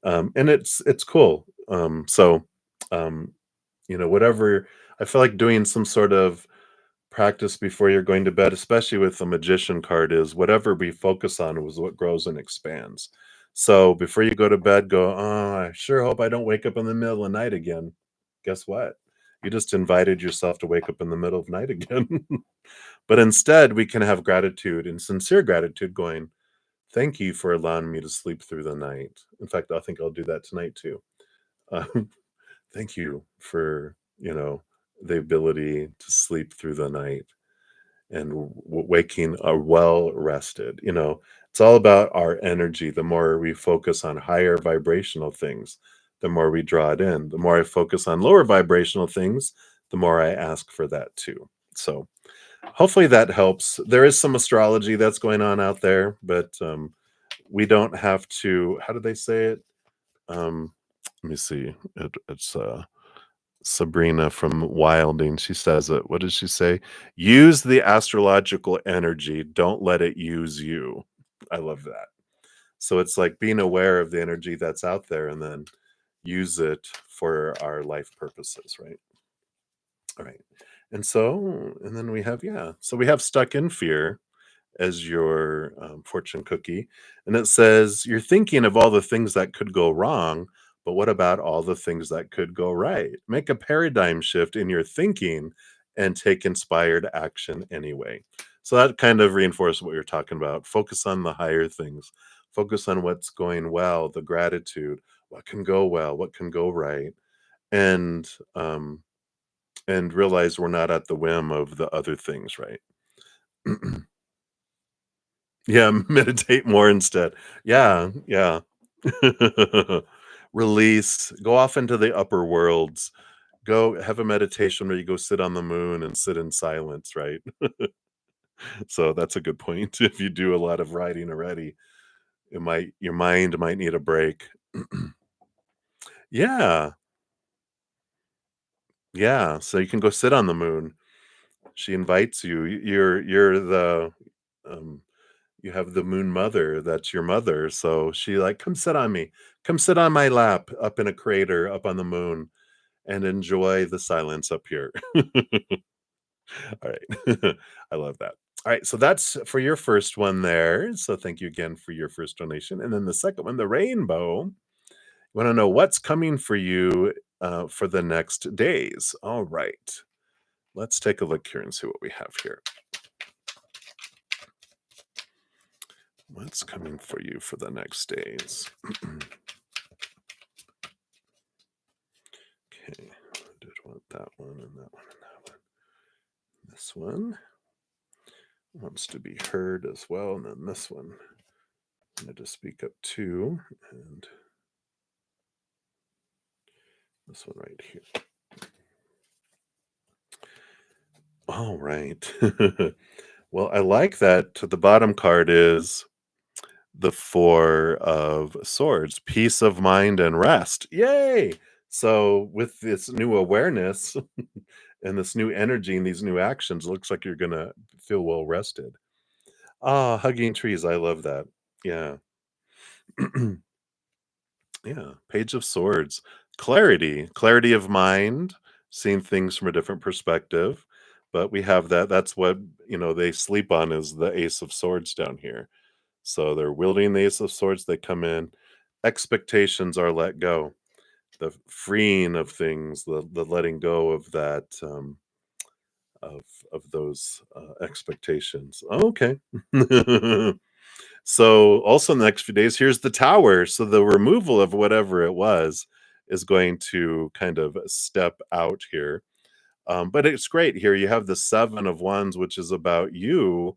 And it's cool. Um, whatever, I feel like doing some sort of practice before you're going to bed, especially with the magician card, is whatever we focus on was what grows and expands. So before you go to bed, go, oh, I sure hope I don't wake up in the middle of the night again. Guess what? You just invited yourself to wake up in the middle of night again. But instead, we can have gratitude and sincere gratitude, going, thank you for allowing me to sleep through the night. In fact, I think I'll do that tonight too. Um, thank you for, the ability to sleep through the night and waking well rested. It's all about our energy. The more we focus on higher vibrational things, the more we draw it in. The more I focus on lower vibrational things, the more I ask for that too. So hopefully that helps. There is some astrology that's going on out there, but we don't have to. How do they say it? Let me see. It's Sabrina from Wilding. She says it. What does she say? Use the astrological energy. Don't let it use you. I love that. So it's like being aware of the energy that's out there and then use it for our life purposes, right? All right. And then we have, yeah. So we have stuck in fear as your fortune cookie. And it says, you're thinking of all the things that could go wrong, but what about all the things that could go right? Make a paradigm shift in your thinking and take inspired action anyway. So that kind of reinforces what you're talking about. Focus on the higher things, focus on what's going well, the gratitude, what can go well, what can go right. And, realize we're not at the whim of the other things, right? Yeah, meditate more instead. Yeah, yeah. Release, go off into the upper worlds. Go have a meditation where you go sit on the moon and sit in silence, right? So that's a good point. If you do a lot of writing already, your mind might need a break. Yeah, yeah, so you can go sit on the moon. She invites you. You're the, um you have the moon mother, that's your mother, so she like, "Come sit on me. Come sit on my lap up in a crater up on the moon and enjoy the silence up here." Alright. I love that. Alright, so that's for your first one there, so thank you again for your first donation, and then the second one, the rainbow, wanna know what's coming for you, for the next days. Alright, let's take a look here and see what we have here. What's coming for you for the next days? Okay, did want that one and that one and that one. This one wants to be heard as well, and then this one I need to speak up too, and this one right here. All right. Well, I like that the bottom card is the Four of Swords, peace of mind and rest. Yay! So with this new awareness and this new energy and these new actions, looks like you're gonna feel well rested. Ah, hugging trees, I love that. Yeah. Yeah, Page of Swords. Clarity of mind, seeing things from a different perspective. But we have that. That's what, they sleep on, is the Ace of Swords down here. So they're wielding the Ace of Swords, they come in. Expectations are let go. The freeing of things, the letting go of that, of those expectations. Okay. So, also in the next few days, here's the tower. So, the removal of whatever it was is going to kind of step out here. But it's great here. You have the Seven of Wands, which is about you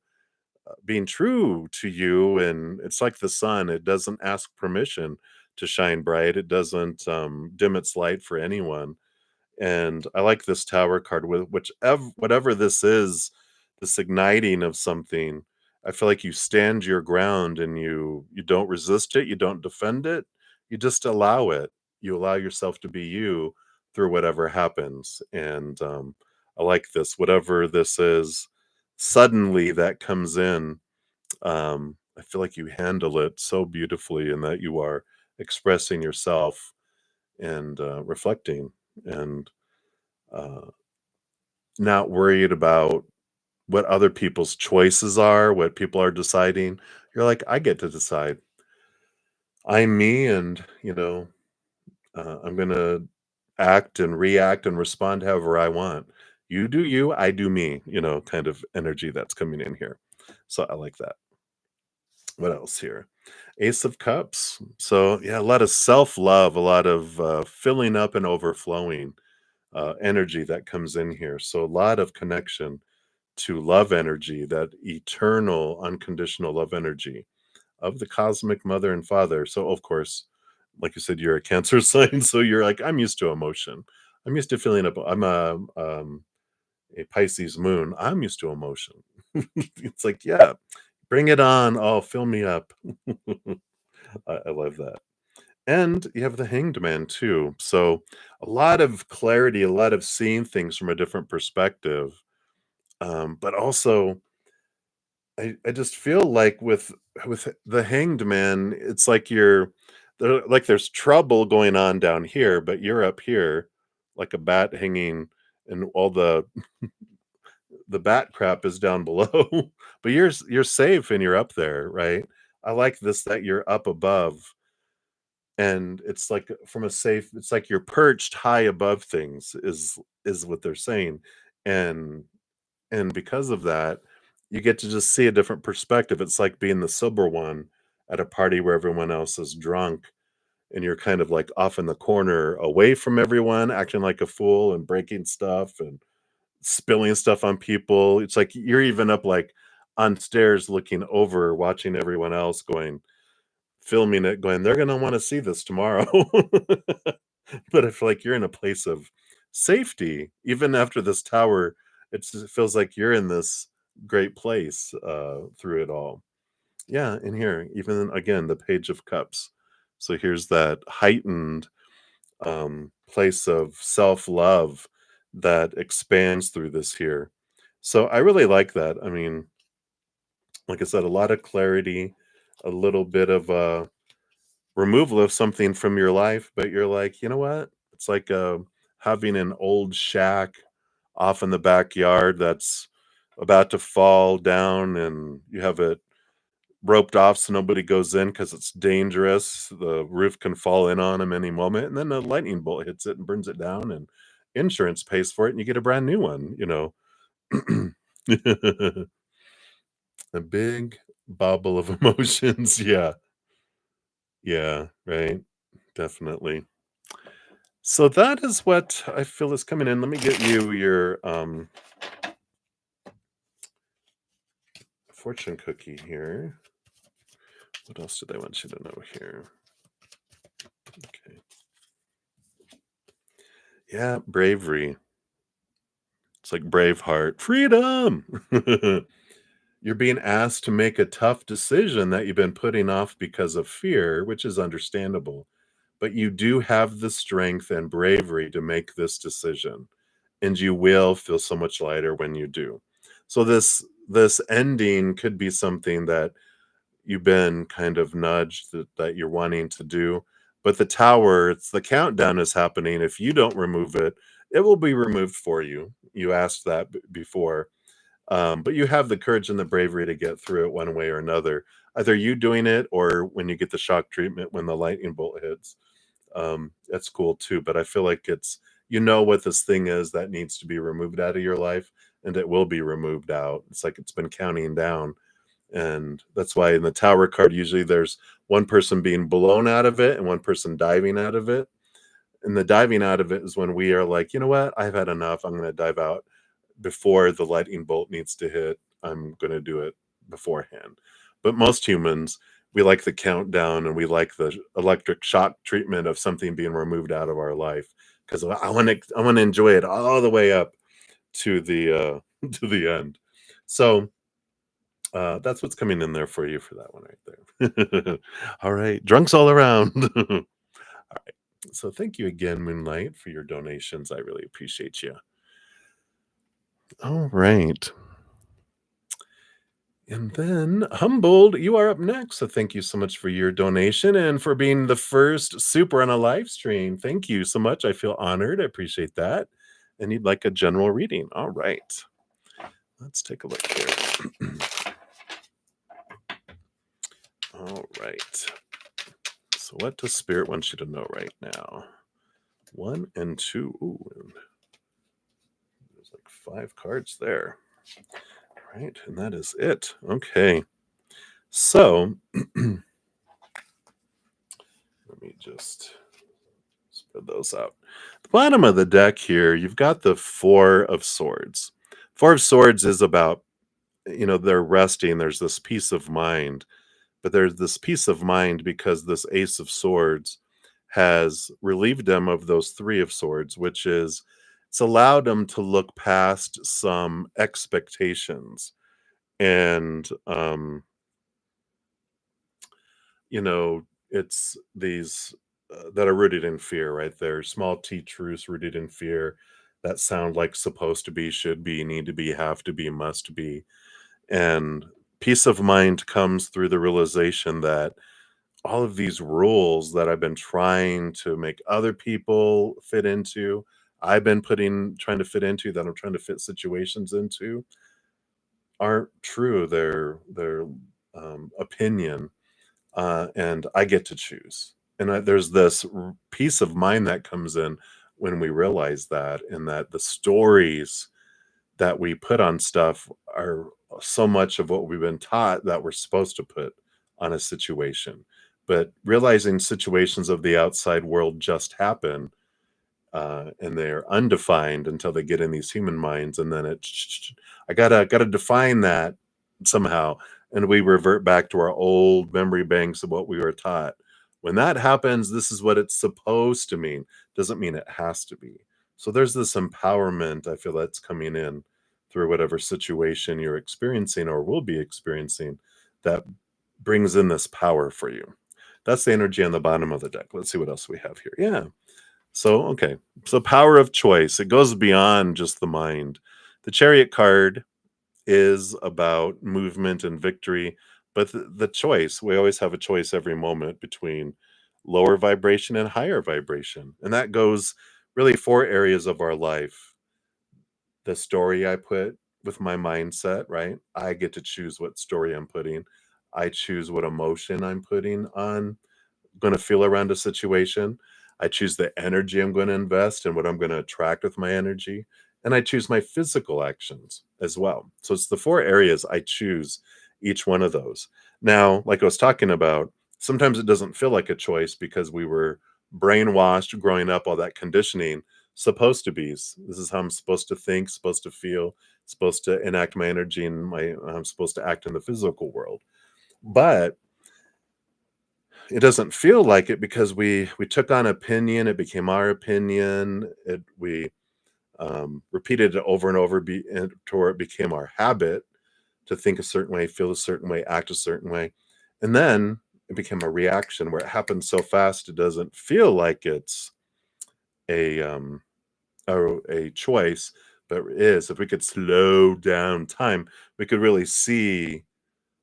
being true to you. And it's like the sun, it doesn't ask permission to shine bright. It doesn't dim its light for anyone. And I like this tower card with whichever whatever this is, this igniting of something. I feel like you stand your ground and you don't resist it, you don't defend it, you just allow it. You allow yourself to be you through whatever happens. And I like this, whatever this is, suddenly that comes in. I feel like you handle it so beautifully, and that you are expressing yourself and reflecting and uh, not worried about what other people's choices are, what people are deciding. You're like, I get to decide. I'm me, and I'm gonna act and react and respond however I want. You do you, I do me. Kind of energy that's coming in here. So I like that. What else here? Ace of Cups. So yeah, a lot of self love, a lot of filling up and overflowing energy that comes in here. So a lot of connection to love energy, that eternal, unconditional love energy of the cosmic mother and father. So, of course, like you said, you're a Cancer sign, so you're like, I'm used to emotion. I'm used to feeling up. I'm a Pisces moon. I'm used to emotion. It's like, yeah, bring it on. Oh, fill me up. I love that. And you have the Hanged Man too. So a lot of clarity, a lot of seeing things from a different perspective. But also I just feel like with the Hanged Man, it's like there's trouble going on down here, but you're up here like a bat hanging, and all the bat crap is down below. But you're safe and you're up there, right? I like this, that you're up above, and it's like from a safe, it's like you're perched high above things is what they're saying. And because of that, you get to just see a different perspective. It's like being the sober one at a party where everyone else is drunk, and you're kind of like off in the corner away from everyone, acting like a fool and breaking stuff and spilling stuff on people. It's like you're even up like on stairs looking over, watching everyone else going, filming it, going, they're going to want to see this tomorrow. But I feel like you're in a place of safety. Even after this tower, it feels like you're in this great place through it all. Yeah, in here, even again, the Page of Cups. So here's that heightened place of self love that expands through this here. So I really like that. I mean, like I said, a lot of clarity, a little bit of removal of something from your life, but you're like, you know what? It's like having an old shack off in the backyard that's about to fall down, and you have it roped off so nobody goes in because it's dangerous. The roof can fall in on them any moment, and then a lightning bolt hits it and burns it down, and insurance pays for it, and you get a brand new one. A big bubble of emotions. Yeah. Yeah. Right. Definitely. So that is what I feel is coming in. Let me get you your fortune cookie here. What else did I want you to know here? Okay. Yeah, bravery. It's like Braveheart. Freedom. You're being asked to make a tough decision that you've been putting off because of fear, which is understandable. But you do have the strength and bravery to make this decision, and you will feel so much lighter when you do. So this ending could be something that you've been kind of nudged that you're wanting to do. But the tower, it's the countdown is happening. If you don't remove it, it will be removed for you. You asked that before. But you have the courage and the bravery to get through it one way or another. Either you doing it, or when you get the shock treatment when the lightning bolt hits. That's cool too. But I feel like what this thing is that needs to be removed out of your life, and it will be removed out. It's like it's been counting down. And that's why in the tower card, usually there's one person being blown out of it and one person diving out of it. And the diving out of it is when we are like, you know what? I've had enough. I'm going to dive out before the lightning bolt needs to hit. I'm going to do it beforehand. But most humans, we like the countdown and we like the electric shock treatment of something being removed out of our life because I want to enjoy it all the way up to the to the end. So that's what's coming in there for you for that one right there. All right, drunks all around. All right. So thank you again, Moonlight, for your donations. I really appreciate you. All right. And then Humboldt, you are up next. So thank you so much for your donation and for being the first super on a live stream. Thank you so much. I feel honored. I appreciate that. And you'd like a general reading. All right. Let's take a look here. All right. So what does Spirit want you to know right now? 1 and 2. Ooh, and there's like 5 cards there. Right, and that is it. Okay. So let me just spread those out. The bottom of the deck here, you've got the 4 of Swords. 4 of Swords is about, they're resting. There's this peace of mind. But there's this peace of mind because this Ace of Swords has relieved them of those 3 of Swords, which is it's allowed them to look past some expectations and it's these that are rooted in fear, right? They're small T truths rooted in fear that sound like supposed to be, should be, need to be, have to be, must be. And peace of mind comes through the realization that all of these rules that I've been trying to make other people fit into, I've been trying to fit into, that I'm trying to fit situations into, aren't true. They're opinion, and I get to choose. And there's this peace of mind that comes in when we realize that, and that the stories that we put on stuff are so much of what we've been taught that we're supposed to put on a situation. But realizing situations of the outside world just happen, and they're undefined until they get in these human minds, and then I gotta define that somehow, and we revert back to our old memory banks of what we were taught. When that happens, this is what it's supposed to mean. Doesn't mean it has to be. So there's this empowerment I feel that's coming in through whatever situation you're experiencing or will be experiencing that brings in this power for you. That's the energy on the bottom of the deck. Let's see what else we have here. Yeah. So, okay. So, power of choice. It goes beyond just the mind. The Chariot card is about movement and victory, but the choice, we always have a choice every moment between lower vibration and higher vibration. And that goes really 4 areas of our life. The story I put with my mindset, right? I get to choose what story I'm putting. I choose what emotion I'm putting on going to feel around a situation. I choose the energy I'm going to invest and what I'm going to attract with my energy. And I choose my physical actions as well. So it's the 4 areas I choose each one of those. Now, like I was talking about, sometimes it doesn't feel like a choice because we were brainwashed growing up, all that conditioning supposed to be. This is how I'm supposed to think, supposed to feel, supposed to enact my energy, and I'm supposed to act in the physical world. But it doesn't feel like it because we took on opinion. It became our opinion. We repeated it over and over until it became our habit to think a certain way, feel a certain way, act a certain way, and then it became a reaction where it happens so fast it doesn't feel like it's a a choice, but it is. If we could slow down time, we could really see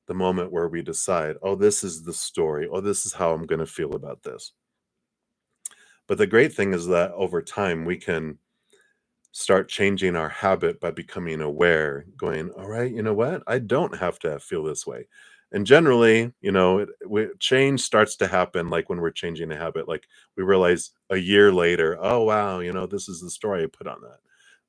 the moment where we decide, oh, this is the story. Oh, this is how I'm going to feel about this. But the great thing is that over time, we can start changing our habit by becoming aware, going, all right, you know what? I don't have to feel this way. And generally, change starts to happen like when we're changing a habit. Like we realize a year later, oh, wow, this is the story I put on that.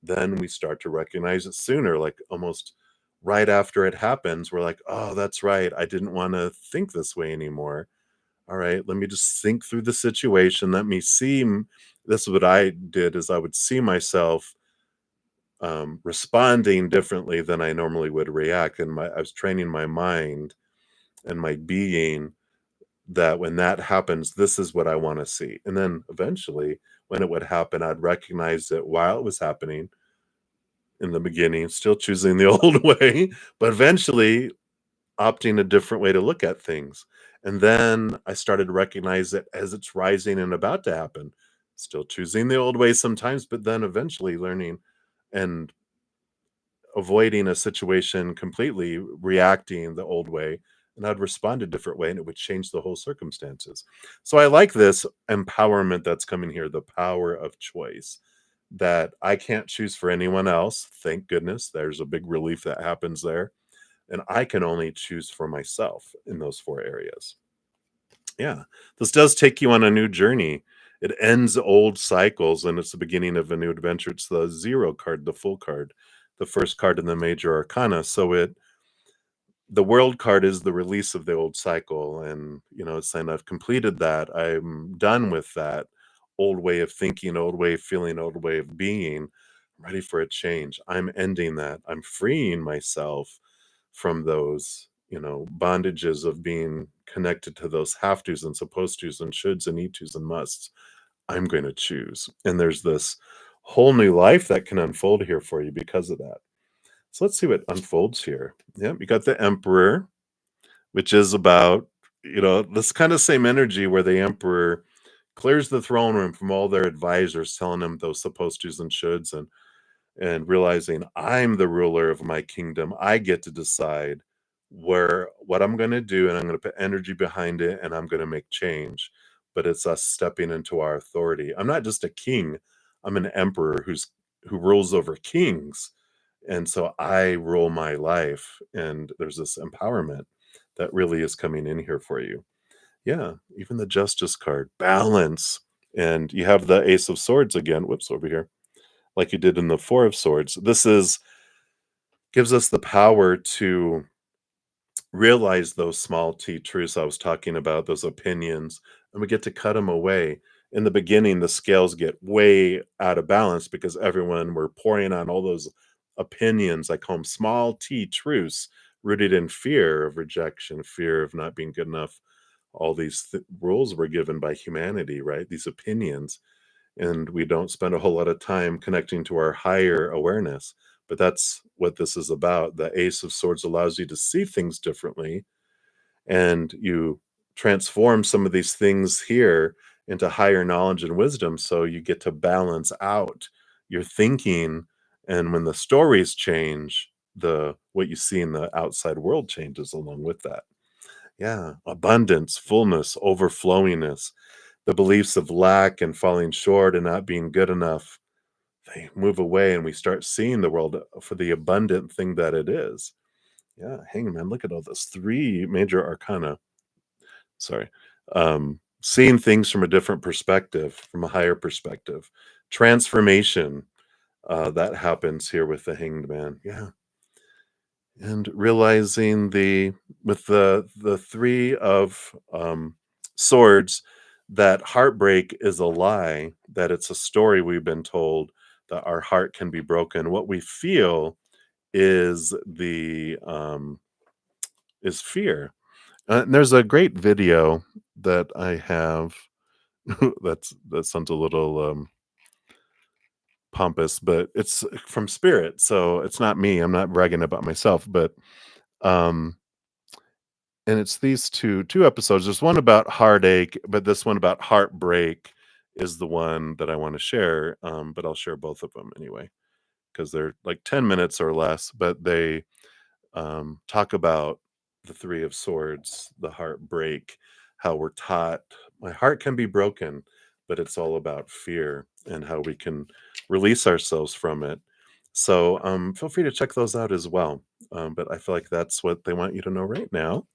Then we start to recognize it sooner, like almost right after it happens. We're like, oh, that's right. I didn't want to think this way anymore. All right, let me just think through the situation. Let me see. This is what I did is I would see myself responding differently than I normally would react. And I was training my mind and my being that when that happens, this is what I want to see. And then eventually, when it would happen, I'd recognize it while it was happening in the beginning, still choosing the old way, but eventually opting a different way to look at things. And then I started to recognize it as it's rising and about to happen, still choosing the old way sometimes, but then eventually learning and avoiding a situation completely, reacting the old way, and I'd respond a different way, and it would change the whole circumstances. So I like this empowerment that's coming here, the power of choice, that I can't choose for anyone else. Thank goodness. There's a big relief that happens there. And I can only choose for myself in those 4 areas. Yeah. This does take you on a new journey. It ends old cycles and it's the beginning of a new adventure. It's the 0 card, the full card, the first card in the major arcana. So the world card is the release of the old cycle, and it's saying I've completed that. I'm done with that old way of thinking, old way of feeling, old way of being. I'm ready for a change. I'm ending that. I'm freeing myself from those bondages of being connected to those have to's and supposed to's and shoulds and need to's and musts. I'm going to choose, and there's this whole new life that can unfold here for you because of that. So let's see what unfolds here. Yep, you got the Emperor, which is about, this kind of same energy where the Emperor clears the throne room from all their advisors telling them those supposed to's and shoulds, and realizing I'm the ruler of my kingdom. I get to decide what I'm going to do, and I'm going to put energy behind it, and I'm going to make change. But it's us stepping into our authority. I'm not just a king. I'm an emperor who rules over kings, and so I rule my life. And there's this empowerment that really is coming in here for you. Yeah, even the Justice card, balance, and you have the Ace of Swords again. Whoops, over here, like you did in the Four of Swords. This is gives us the power to realize those small t truths I was talking about, those opinions, and we get to cut them away. In the beginning, the scales get way out of balance because everyone we're pouring on all those opinions. I call them small t truths rooted in fear of rejection, fear of not being good enough. All these rules were given by humanity, right? These opinions, and we don't spend a whole lot of time connecting to our higher awareness. But that's what this is about. The Ace of Swords allows you to see things differently, and you transform some of these things here into higher knowledge and wisdom. So you get to balance out your thinking, and when the stories change, the what you see in the outside world changes along with that. Yeah, abundance, fullness, overflowingness, the beliefs of lack and falling short and not being good enough, they move away and we start seeing the world for the abundant thing that it is. Yeah, Hangman, look at all those 3 major arcana. Sorry. Seeing things from a different perspective, from a higher perspective. Transformation, that happens here with the Hanged Man. Yeah. And realizing with the 3 of swords, that heartbreak is a lie, that it's a story we've been told, that our heart can be broken. What we feel is is fear. And there's a great video that I have that sounds a little pompous, but it's from Spirit, so it's not me. I'm not bragging about myself, but um and it's these two episodes. There's one about heartache, but this one about heartbreak is the one that I want to share. But I'll share both of them anyway because they're like 10 minutes or less. But they talk about the 3 of Swords, the heartbreak, how we're taught my heart can be broken, but it's all about fear and how we can release ourselves from it. So feel free to check those out as well. But I feel like that's what they want you to know right now.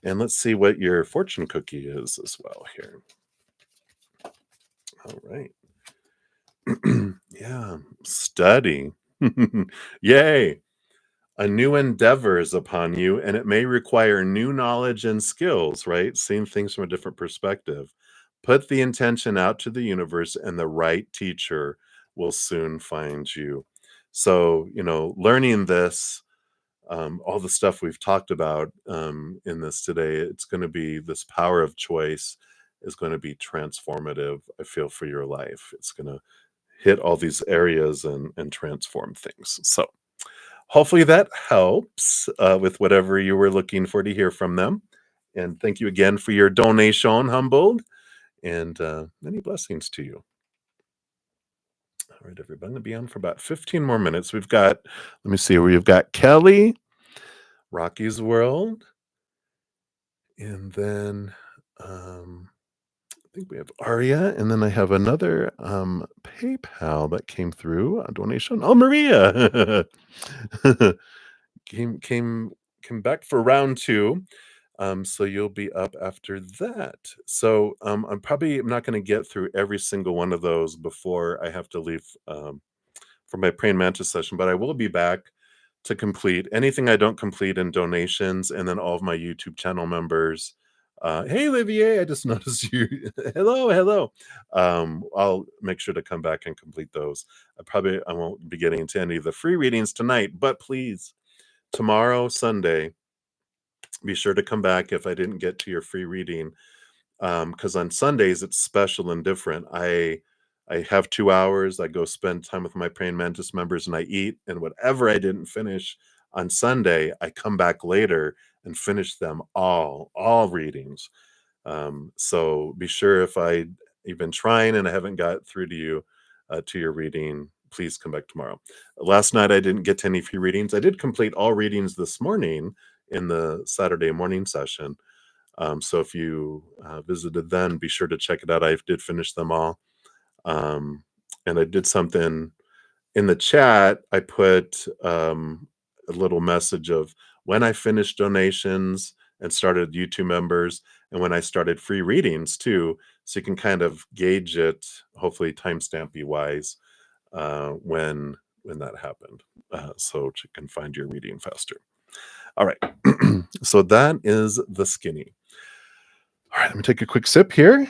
And let's see what your fortune cookie is as well here. All right. Yeah. Study. Yay. A new endeavor is upon you, and it may require new knowledge and skills, right? Seeing things from a different perspective. Put the intention out to the universe, and the right teacher will soon find you. So, learning this, all the stuff we've talked about in this today, it's going to be this power of choice is going to be transformative, I feel, for your life. It's going to hit all these areas and transform things. So, hopefully that helps with whatever you were looking for to hear from them. And thank you again for your donation, Humbled, and many blessings to you. All right, everybody, I'm going to be on for about 15 more minutes. Let me see, we've got Kelly, Rocky's World, and then I think we have Aria, and then I have another PayPal that came through, a donation. Oh, Maria came came came back for round two. So you'll be up after that. So I'm not going to get through every single one of those before I have to leave for my Praying Mantis session, but I will be back to complete anything I don't complete in donations, and then all of my YouTube channel members. Hey, Olivier, I just noticed you. Hello, hello. I'll make sure to come back and complete those. I won't be getting into any of the free readings tonight, but please, tomorrow, Sunday, be sure to come back if I didn't get to your free reading. Because on Sundays it's special and different. I have 2 hours. I go spend time with my Praying Mantis members, and I eat. And whatever I didn't finish on Sunday, I come back later and finish them all readings. So be sure, if you've been trying and I haven't got through to you to your reading, please come back tomorrow. Last night I didn't get to any free readings. I did complete all readings this morning in the Saturday morning session. So if you visited then, be sure to check it out. I did finish them all. And I did something in the chat. I put a little message of when I finished donations and started YouTube members, and when I started free readings too, so you can kind of gauge it, hopefully timestampy wise, when that happened, so you can find your reading faster. All right, so that is the skinny. All right, let me take a quick sip here.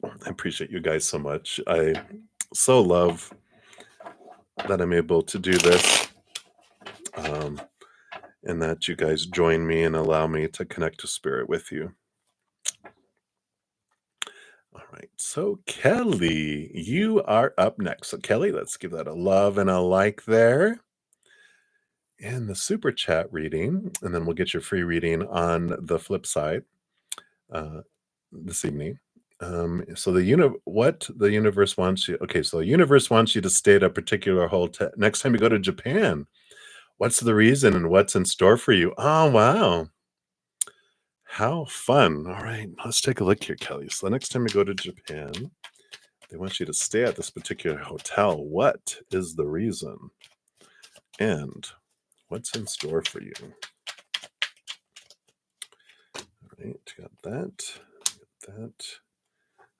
I appreciate you guys so much. I so love that I'm able to do this, and that you guys join me and allow me to connect to spirit with you. All right, so Kelly, you are up next. So Kelly, let's give that a love and a like there. And the super chat reading, and then we'll get your free reading on the flip side this evening. So what the universe wants you. Okay, so the universe wants you to stay at a particular hotel next time you go to Japan. What's the reason and what's in store for you? Oh, wow. How fun. All right, let's take a look here, Kelly. So the next time you go to Japan, they want you to stay at this particular hotel. What is the reason? And what's in store for you? All right, got that. Got that.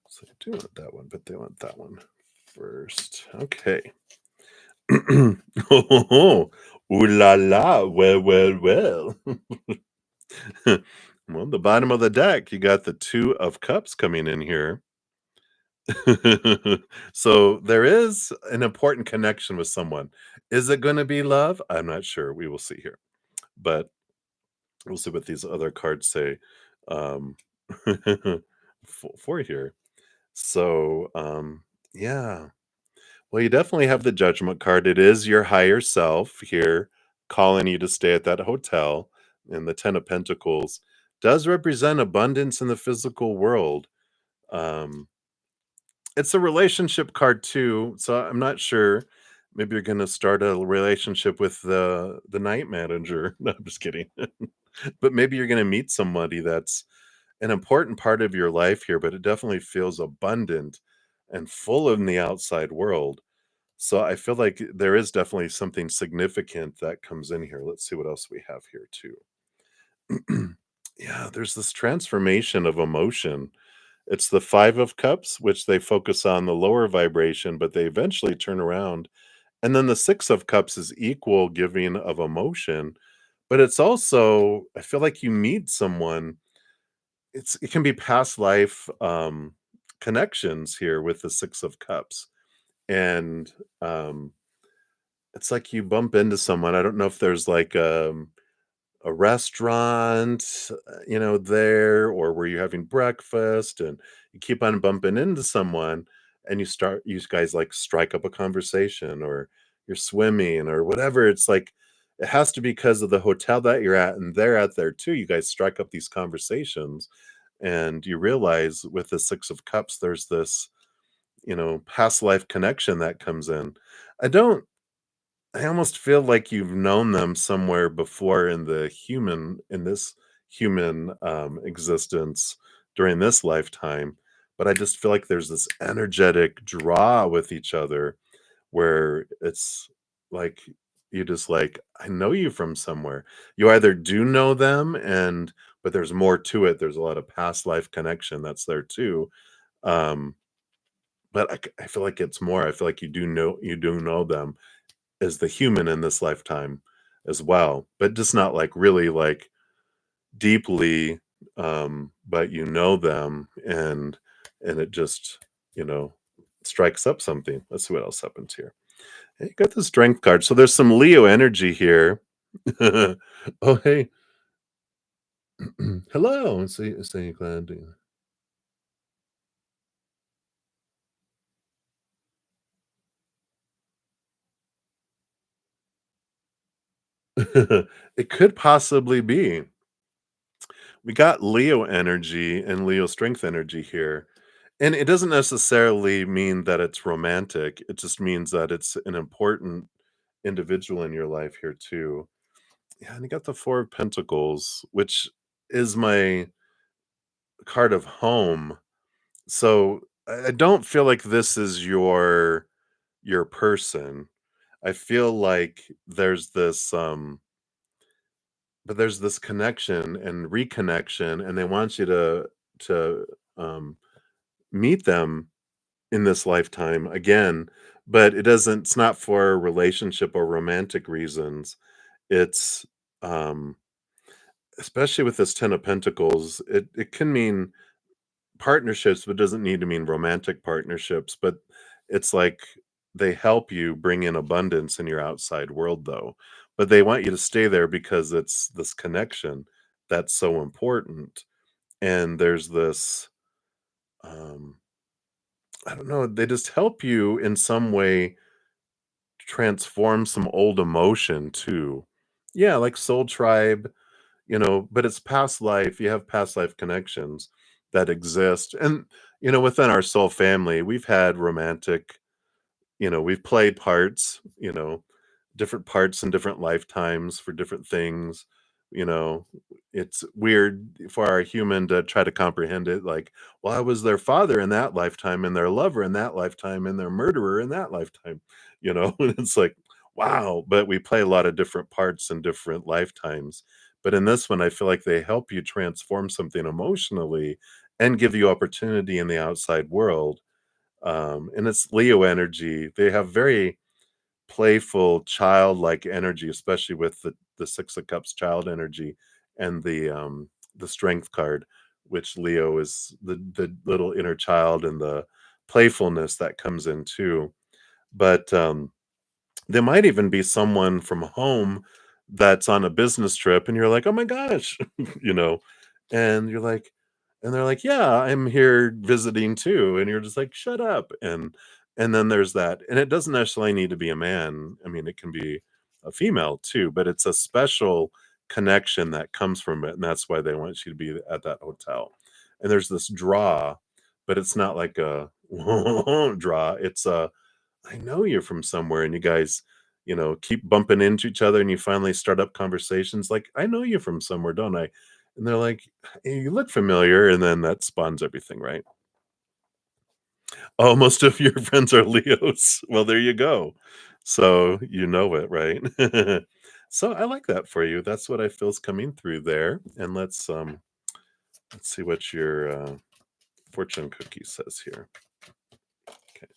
So I do want that one, but they want that one first. Okay. Oh, ooh la la. Well, well, well. Well, the bottom of the deck, you got the Two of Cups coming in here. So there is an important connection with someone. Is it going to be love? I'm not sure. We will see here. But we'll see what these other cards say um, for here. So, yeah. Well, you definitely have the Judgment card. It is your higher self here calling you to stay at that hotel. And the Ten of Pentacles does represent abundance in the physical world. It's a relationship card too, so I'm not sure. Maybe you're gonna start a relationship with the night manager. No, I'm just kidding. But maybe you're gonna meet somebody that's an important part of your life here, but it definitely feels abundant and full in the outside world. So I feel like there is definitely something significant that comes in here. Let's see what else we have here too. Yeah, there's this transformation of emotion. It's the Five of Cups, which they focus on the lower vibration, but they eventually turn around. And then the Six of Cups is equal giving of emotion, but it's also, I feel like you meet someone. It can be past life connections here with the Six of Cups. and, um, it's like you bump into someone. I don't know if there's, like, a restaurant, there, or were you having breakfast, and you keep on bumping into someone, and you guys, like, strike up a conversation, or you're swimming or whatever. It's like, it has to be because of the hotel that you're at, and they're at there too. You guys strike up these conversations, and you realize with the 6 of Cups, there's this, past life connection that comes in. I don't I almost feel like you've known them somewhere before in this human, existence during this lifetime, but I just feel like there's this energetic draw with each other where it's like, you just like, "I know you from somewhere." You either do know them, but there's more to it. There's a lot of past life connection that's there too, um, but I feel like it's more. I feel like you do know them as the human in this lifetime as well, but just not like really like deeply, but you know them, and it just, you know, strikes up something. Let's see what else happens here. Hey, you got the strength card. So there's some Leo energy here. Oh, hey. Hello. So you glad it could possibly be. We got Leo energy and Leo strength energy here. And it doesn't necessarily mean that it's romantic. It just means that it's an important individual in your life here too. Yeah, and you got the 4 of Pentacles, which is my card of home. So I don't feel like this is your person. I feel like there's this connection and reconnection, and they want you to um meet them in this lifetime again, but it's not for relationship or romantic reasons. It's, um especially with this 10 of Pentacles, it can mean partnerships, but doesn't need to mean romantic partnerships, but it's like they help you bring in abundance in your outside world, though, but they want you to stay there because it's this connection that's so important, and there's this, um I don't know, they just help you in some way transform some old emotion too. Yeah, like Soul Tribe, but it's past life. You have past life connections that exist. And, within our soul family, we've had romantic, we've played parts, different parts in different lifetimes for different things. You know, it's weird for our human to try to comprehend it. Like, well, I was their father in that lifetime, and their lover in that lifetime, and their murderer in that lifetime. And it's like, wow. But we play a lot of different parts in different lifetimes. But in this one, I feel like they help you transform something emotionally and give you opportunity in the outside world, and it's Leo energy. They have very playful, childlike energy, especially with the 6 of Cups child energy and the strength card, which Leo is the little inner child and the playfulness that comes in too. But, there might even be someone from home that's on a business trip, and you're like, "Oh my gosh," you know, and you're like and they're like, "Yeah, I'm here visiting too," and you're just like, "Shut up," and then there's that, and it doesn't necessarily need to be a man. I mean, it can be a female too, but it's a special connection that comes from it, and that's why they want you to be at that hotel. And there's this draw, but it's not like a draw. It's a I know you from somewhere, and you guys, keep bumping into each other, and you finally start up conversations like, "I know you from somewhere, don't I?" And they're like, "Hey, you look familiar," and then that spawns everything, right? Oh, most of your friends are Leos. Well, there you go. So, you know it, right? So, I like that for you. That's what I feel is coming through there, and let's see what your, fortune cookie says here. Okay.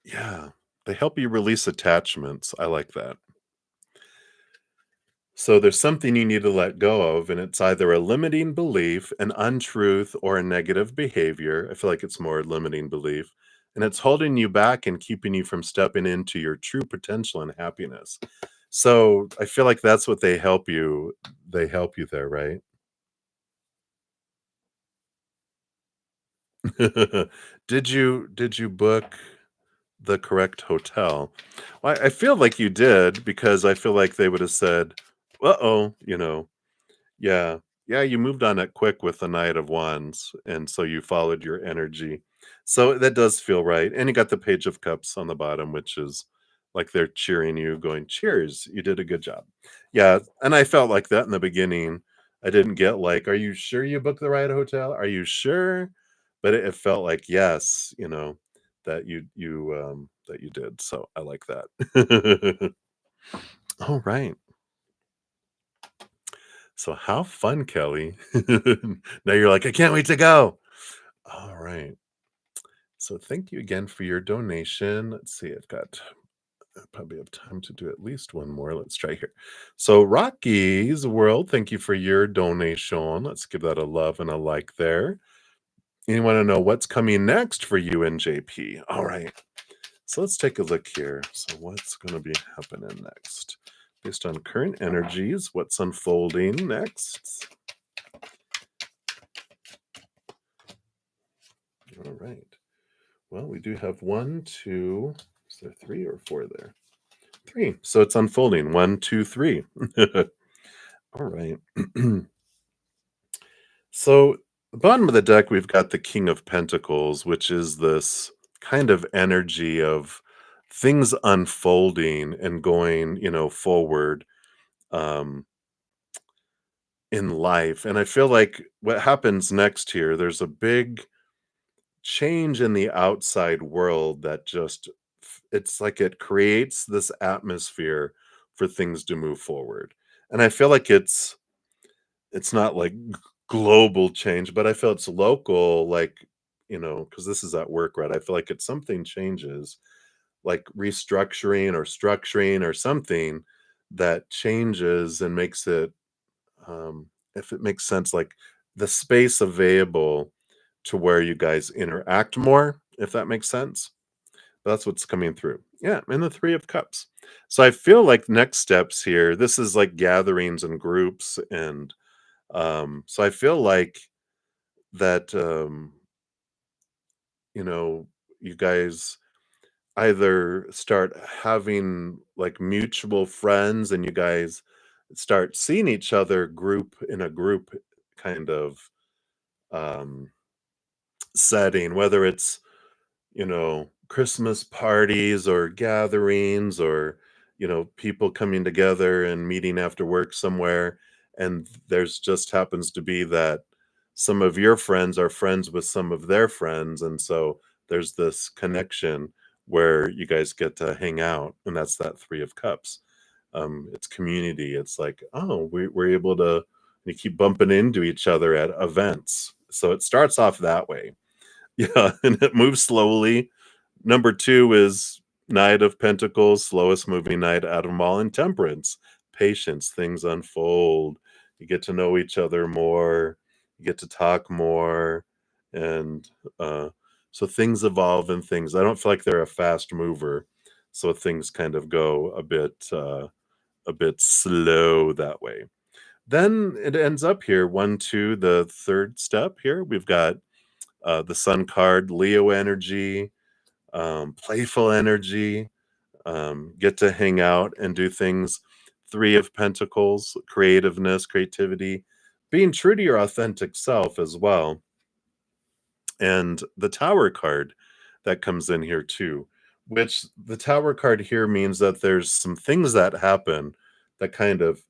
Yeah, they help you release attachments. I like that. So there's something you need to let go of, and it's either a limiting belief, an untruth, or a negative behavior. I feel like it's more limiting belief. and it's holding you back and keeping you from stepping into your true potential and happiness. So I feel like that's what they help you there, right? Did you book the correct hotel? Well, I feel like you did because I feel like they would have said, "Uh-oh," yeah. Yeah, you moved on it quick with the Knight of Wands, and so you followed your energy. So that does feel right, and you got the Page of Cups on the bottom, which is like they're cheering you, going, "Cheers, you did a good job." Yeah, and I felt like that in the beginning. I didn't get like, "Are you sure you booked the right hotel? Are you sure?" But it felt like, yes, that you did, so I like that. Alright. So how fun, Kelly. Now you're like, "I can't wait to go." All right. So thank you again for your donation. Let's see, I've got I probably have time to do at least one more. Let's try here. So Rocky's World, thank you for your donation. Let's give that a love and a like there. You want to know what's coming next for you and JP? All right. So let's take a look here. So what's going to be happening next? Based on current energies, what's unfolding next? All right. Well, we do have one, two. Is there three or four there? Three. So it's unfolding. One, two, three. All right. So the bottom of the deck, we've got the King of Pentacles, which is this kind of energy of things unfolding and going, forward um, in life. And I feel like what happens next here, there's a big change in the outside world that just it's like it creates this atmosphere for things to move forward. And I feel like it's not like global change, but I feel it's local, like, because this is at work, right? I feel like it's something changes, like restructuring or structuring or something that changes and makes it if it makes sense, like the space available to where you guys interact more, if that makes sense. That's what's coming through. Yeah, and the 3 of Cups. So I feel like next steps here, this is like gatherings and groups, and so I feel like that you know, you guys either start having like mutual friends and you guys start seeing each other group in a group kind of um setting, whether it's Christmas parties or gatherings or, people coming together and meeting after work somewhere. And there's just happens to be that some of your friends are friends with some of their friends. And so there's this connection where you guys get to hang out. And that's that 3 of Cups. It's community. It's like, oh, we're able to we keep bumping into each other at events. So it starts off that way. Yeah, and it moves slowly. Number 2 is Knight of Pentacles, slowest moving knight out of them all, and Temperance. Patience, things unfold. You get to know each other more, you get to talk more, and, so things evolve and things I don't feel like they're a fast mover, so things kind of go a bit slow that way. Then it ends up here, 1, 2, the 3rd step here, we've got, the Sun card, Leo energy, playful energy, get to hang out and do things. 3 of Pentacles, creativeness, creativity, being true to your authentic self as well. And the Tower card that comes in here too, which the Tower card here means that there's some things that happen that kind of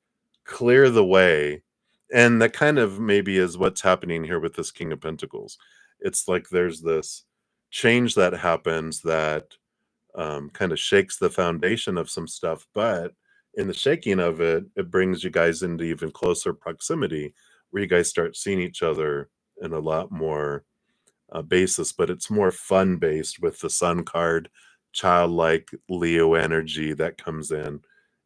clear the way. And that kind of maybe is what's happening here with this King of Pentacles. It's like there's this change that happens that kind of shakes the foundation of some stuff. But in the shaking of it, it brings you guys into even closer proximity where you guys start seeing each other in a lot more basis, but it's more fun based with the Sun card, childlike Leo energy that comes in,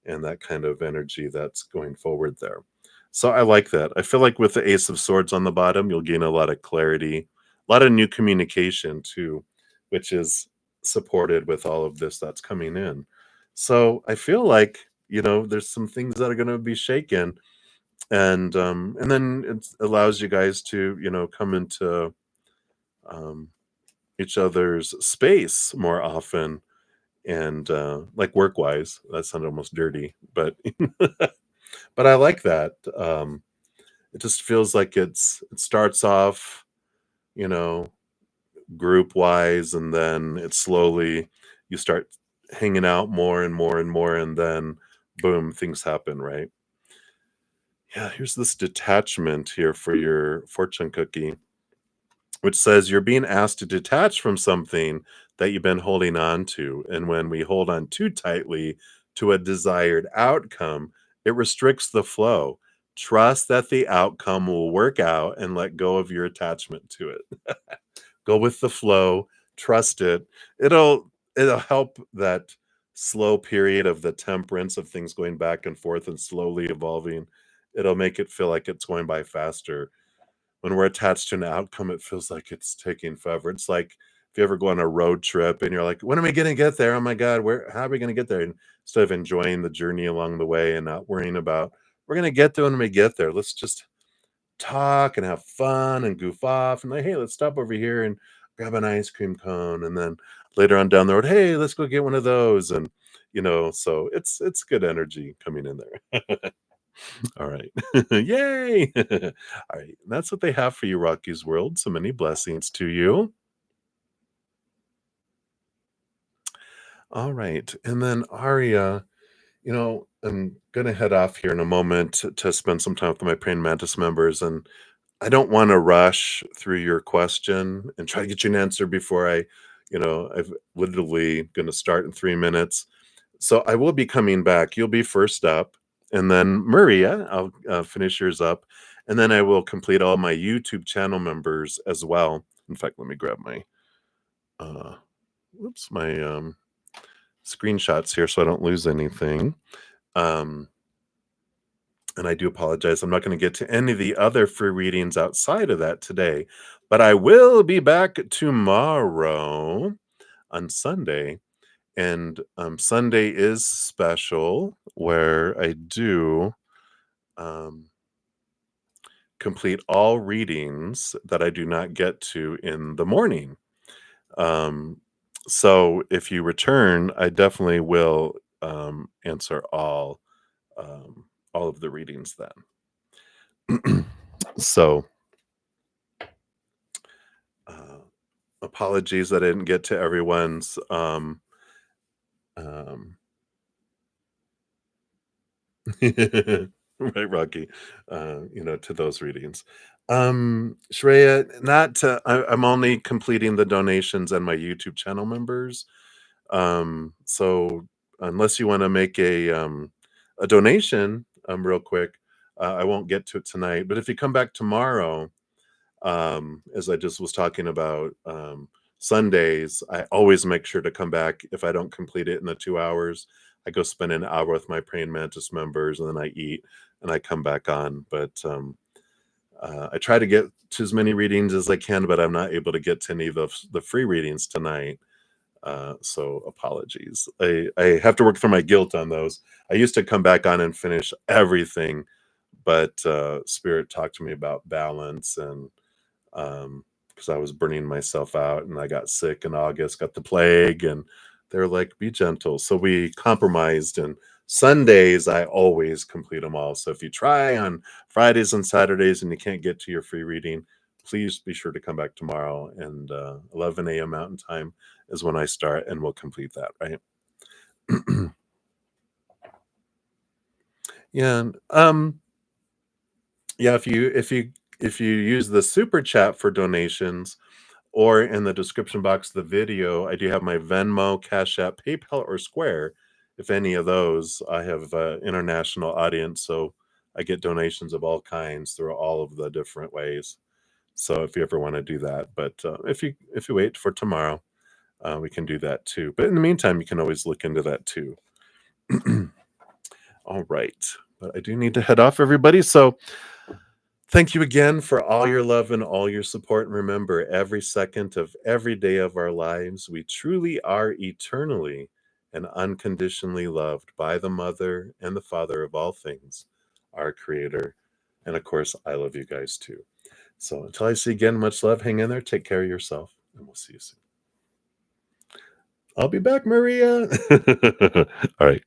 and that kind of energy that's going forward there. So I like that. I feel like with the Ace of Swords on the bottom, you'll gain a lot of clarity, a lot of new communication too, which is supported with all of this that's coming in. So I feel like, there's some things that are going to be shaken, and then it allows you guys to, come into um, each other's space more often, and like work wise. That sounded almost dirty, but but I like that. It just feels like it starts off, you know, group wise, and then it slowly you start hanging out more and more and more, and then boom, things happen, right? Yeah, here's this detachment here for your fortune cookie, which says you're being asked to detach from something that you've been holding on to. And when we hold on too tightly to a desired outcome, it restricts the flow. Trust that the outcome will work out and let go of your attachment to it. Go with the flow, trust it. It'll help that slow period of the temperance of things going back and forth and slowly evolving. It'll make it feel like it's going by faster. When we're attached to an outcome, it feels like it's taking forever. It's like if you ever go on a road trip and you're like, when am I gonna get there? Oh my God, how are we gonna get there? And instead of enjoying the journey along the way and not worrying about we're gonna get there when we get there. Let's just talk and have fun and goof off and like, hey, let's stop over here and grab an ice cream cone. And then later on down the road, hey, let's go get one of those. And so it's good energy coming in there. All right. Yay. All right. That's what they have for you, Rocky's World. So many blessings to you. All right. And then Aria, I'm going to head off here in a moment to spend some time with my Praying Mantis members. And I don't want to rush through your question and try to get you an answer before I've literally going to start in 3 minutes. So I will be coming back. You'll be first up, and then Maria, I'll finish yours up, and then I will complete all my YouTube channel members as well. In fact, let me grab my, uh, my screenshots here so I don't lose anything. Um, and I do apologize. I'm not going to get to any of the other free readings outside of that today, but I will be back tomorrow on Sunday. And Sunday is special where I do complete all readings that I do not get to in the morning. So if you return, I definitely will answer all of the readings then. So apologies that I didn't get to everyone's um right, Rocky, to those readings. Shreya, I'm only completing the donations and my YouTube channel members. So unless you want to make a donation real quick, I won't get to it tonight. But if you come back tomorrow, as I just was talking about, Sundays, I always make sure to come back. If I don't complete it in the 2 hours, I go spend an hour with my Praying Mantis members, and then I eat and I come back on. But I try to get to as many readings as I can, but I'm not able to get to any of the free readings tonight. So apologies. I have to work through my guilt on those. I used to come back on and finish everything, but Spirit talked to me about balance, and because I was burning myself out and I got sick in August, got the plague, and they're like, be gentle. So we compromised, and Sundays I always complete them all. So if you try on Fridays and Saturdays and you can't get to your free reading, please be sure to come back tomorrow, and 11 a.m. Mountain Time is when I start, and we'll complete that, right? Yeah. Yeah, if you use the super chat for donations, or in the description box of the video, I do have my Venmo, Cash App, PayPal, or Square. If any of those, I have international audience, so I get donations of all kinds through all of the different ways. So if you ever want to do that, but if you wait for tomorrow, we can do that too. But in the meantime, you can always look into that too. All right, but I do need to head off, everybody. So Thank you again for all your love and all your support. And remember, every second of every day of our lives, we truly are eternally and unconditionally loved by the Mother and the Father of all things, our Creator. And of course, I love you guys too. So until I see you again, much love. Hang in there. Take care of yourself, and we'll see you soon. I'll be back, Maria. All right.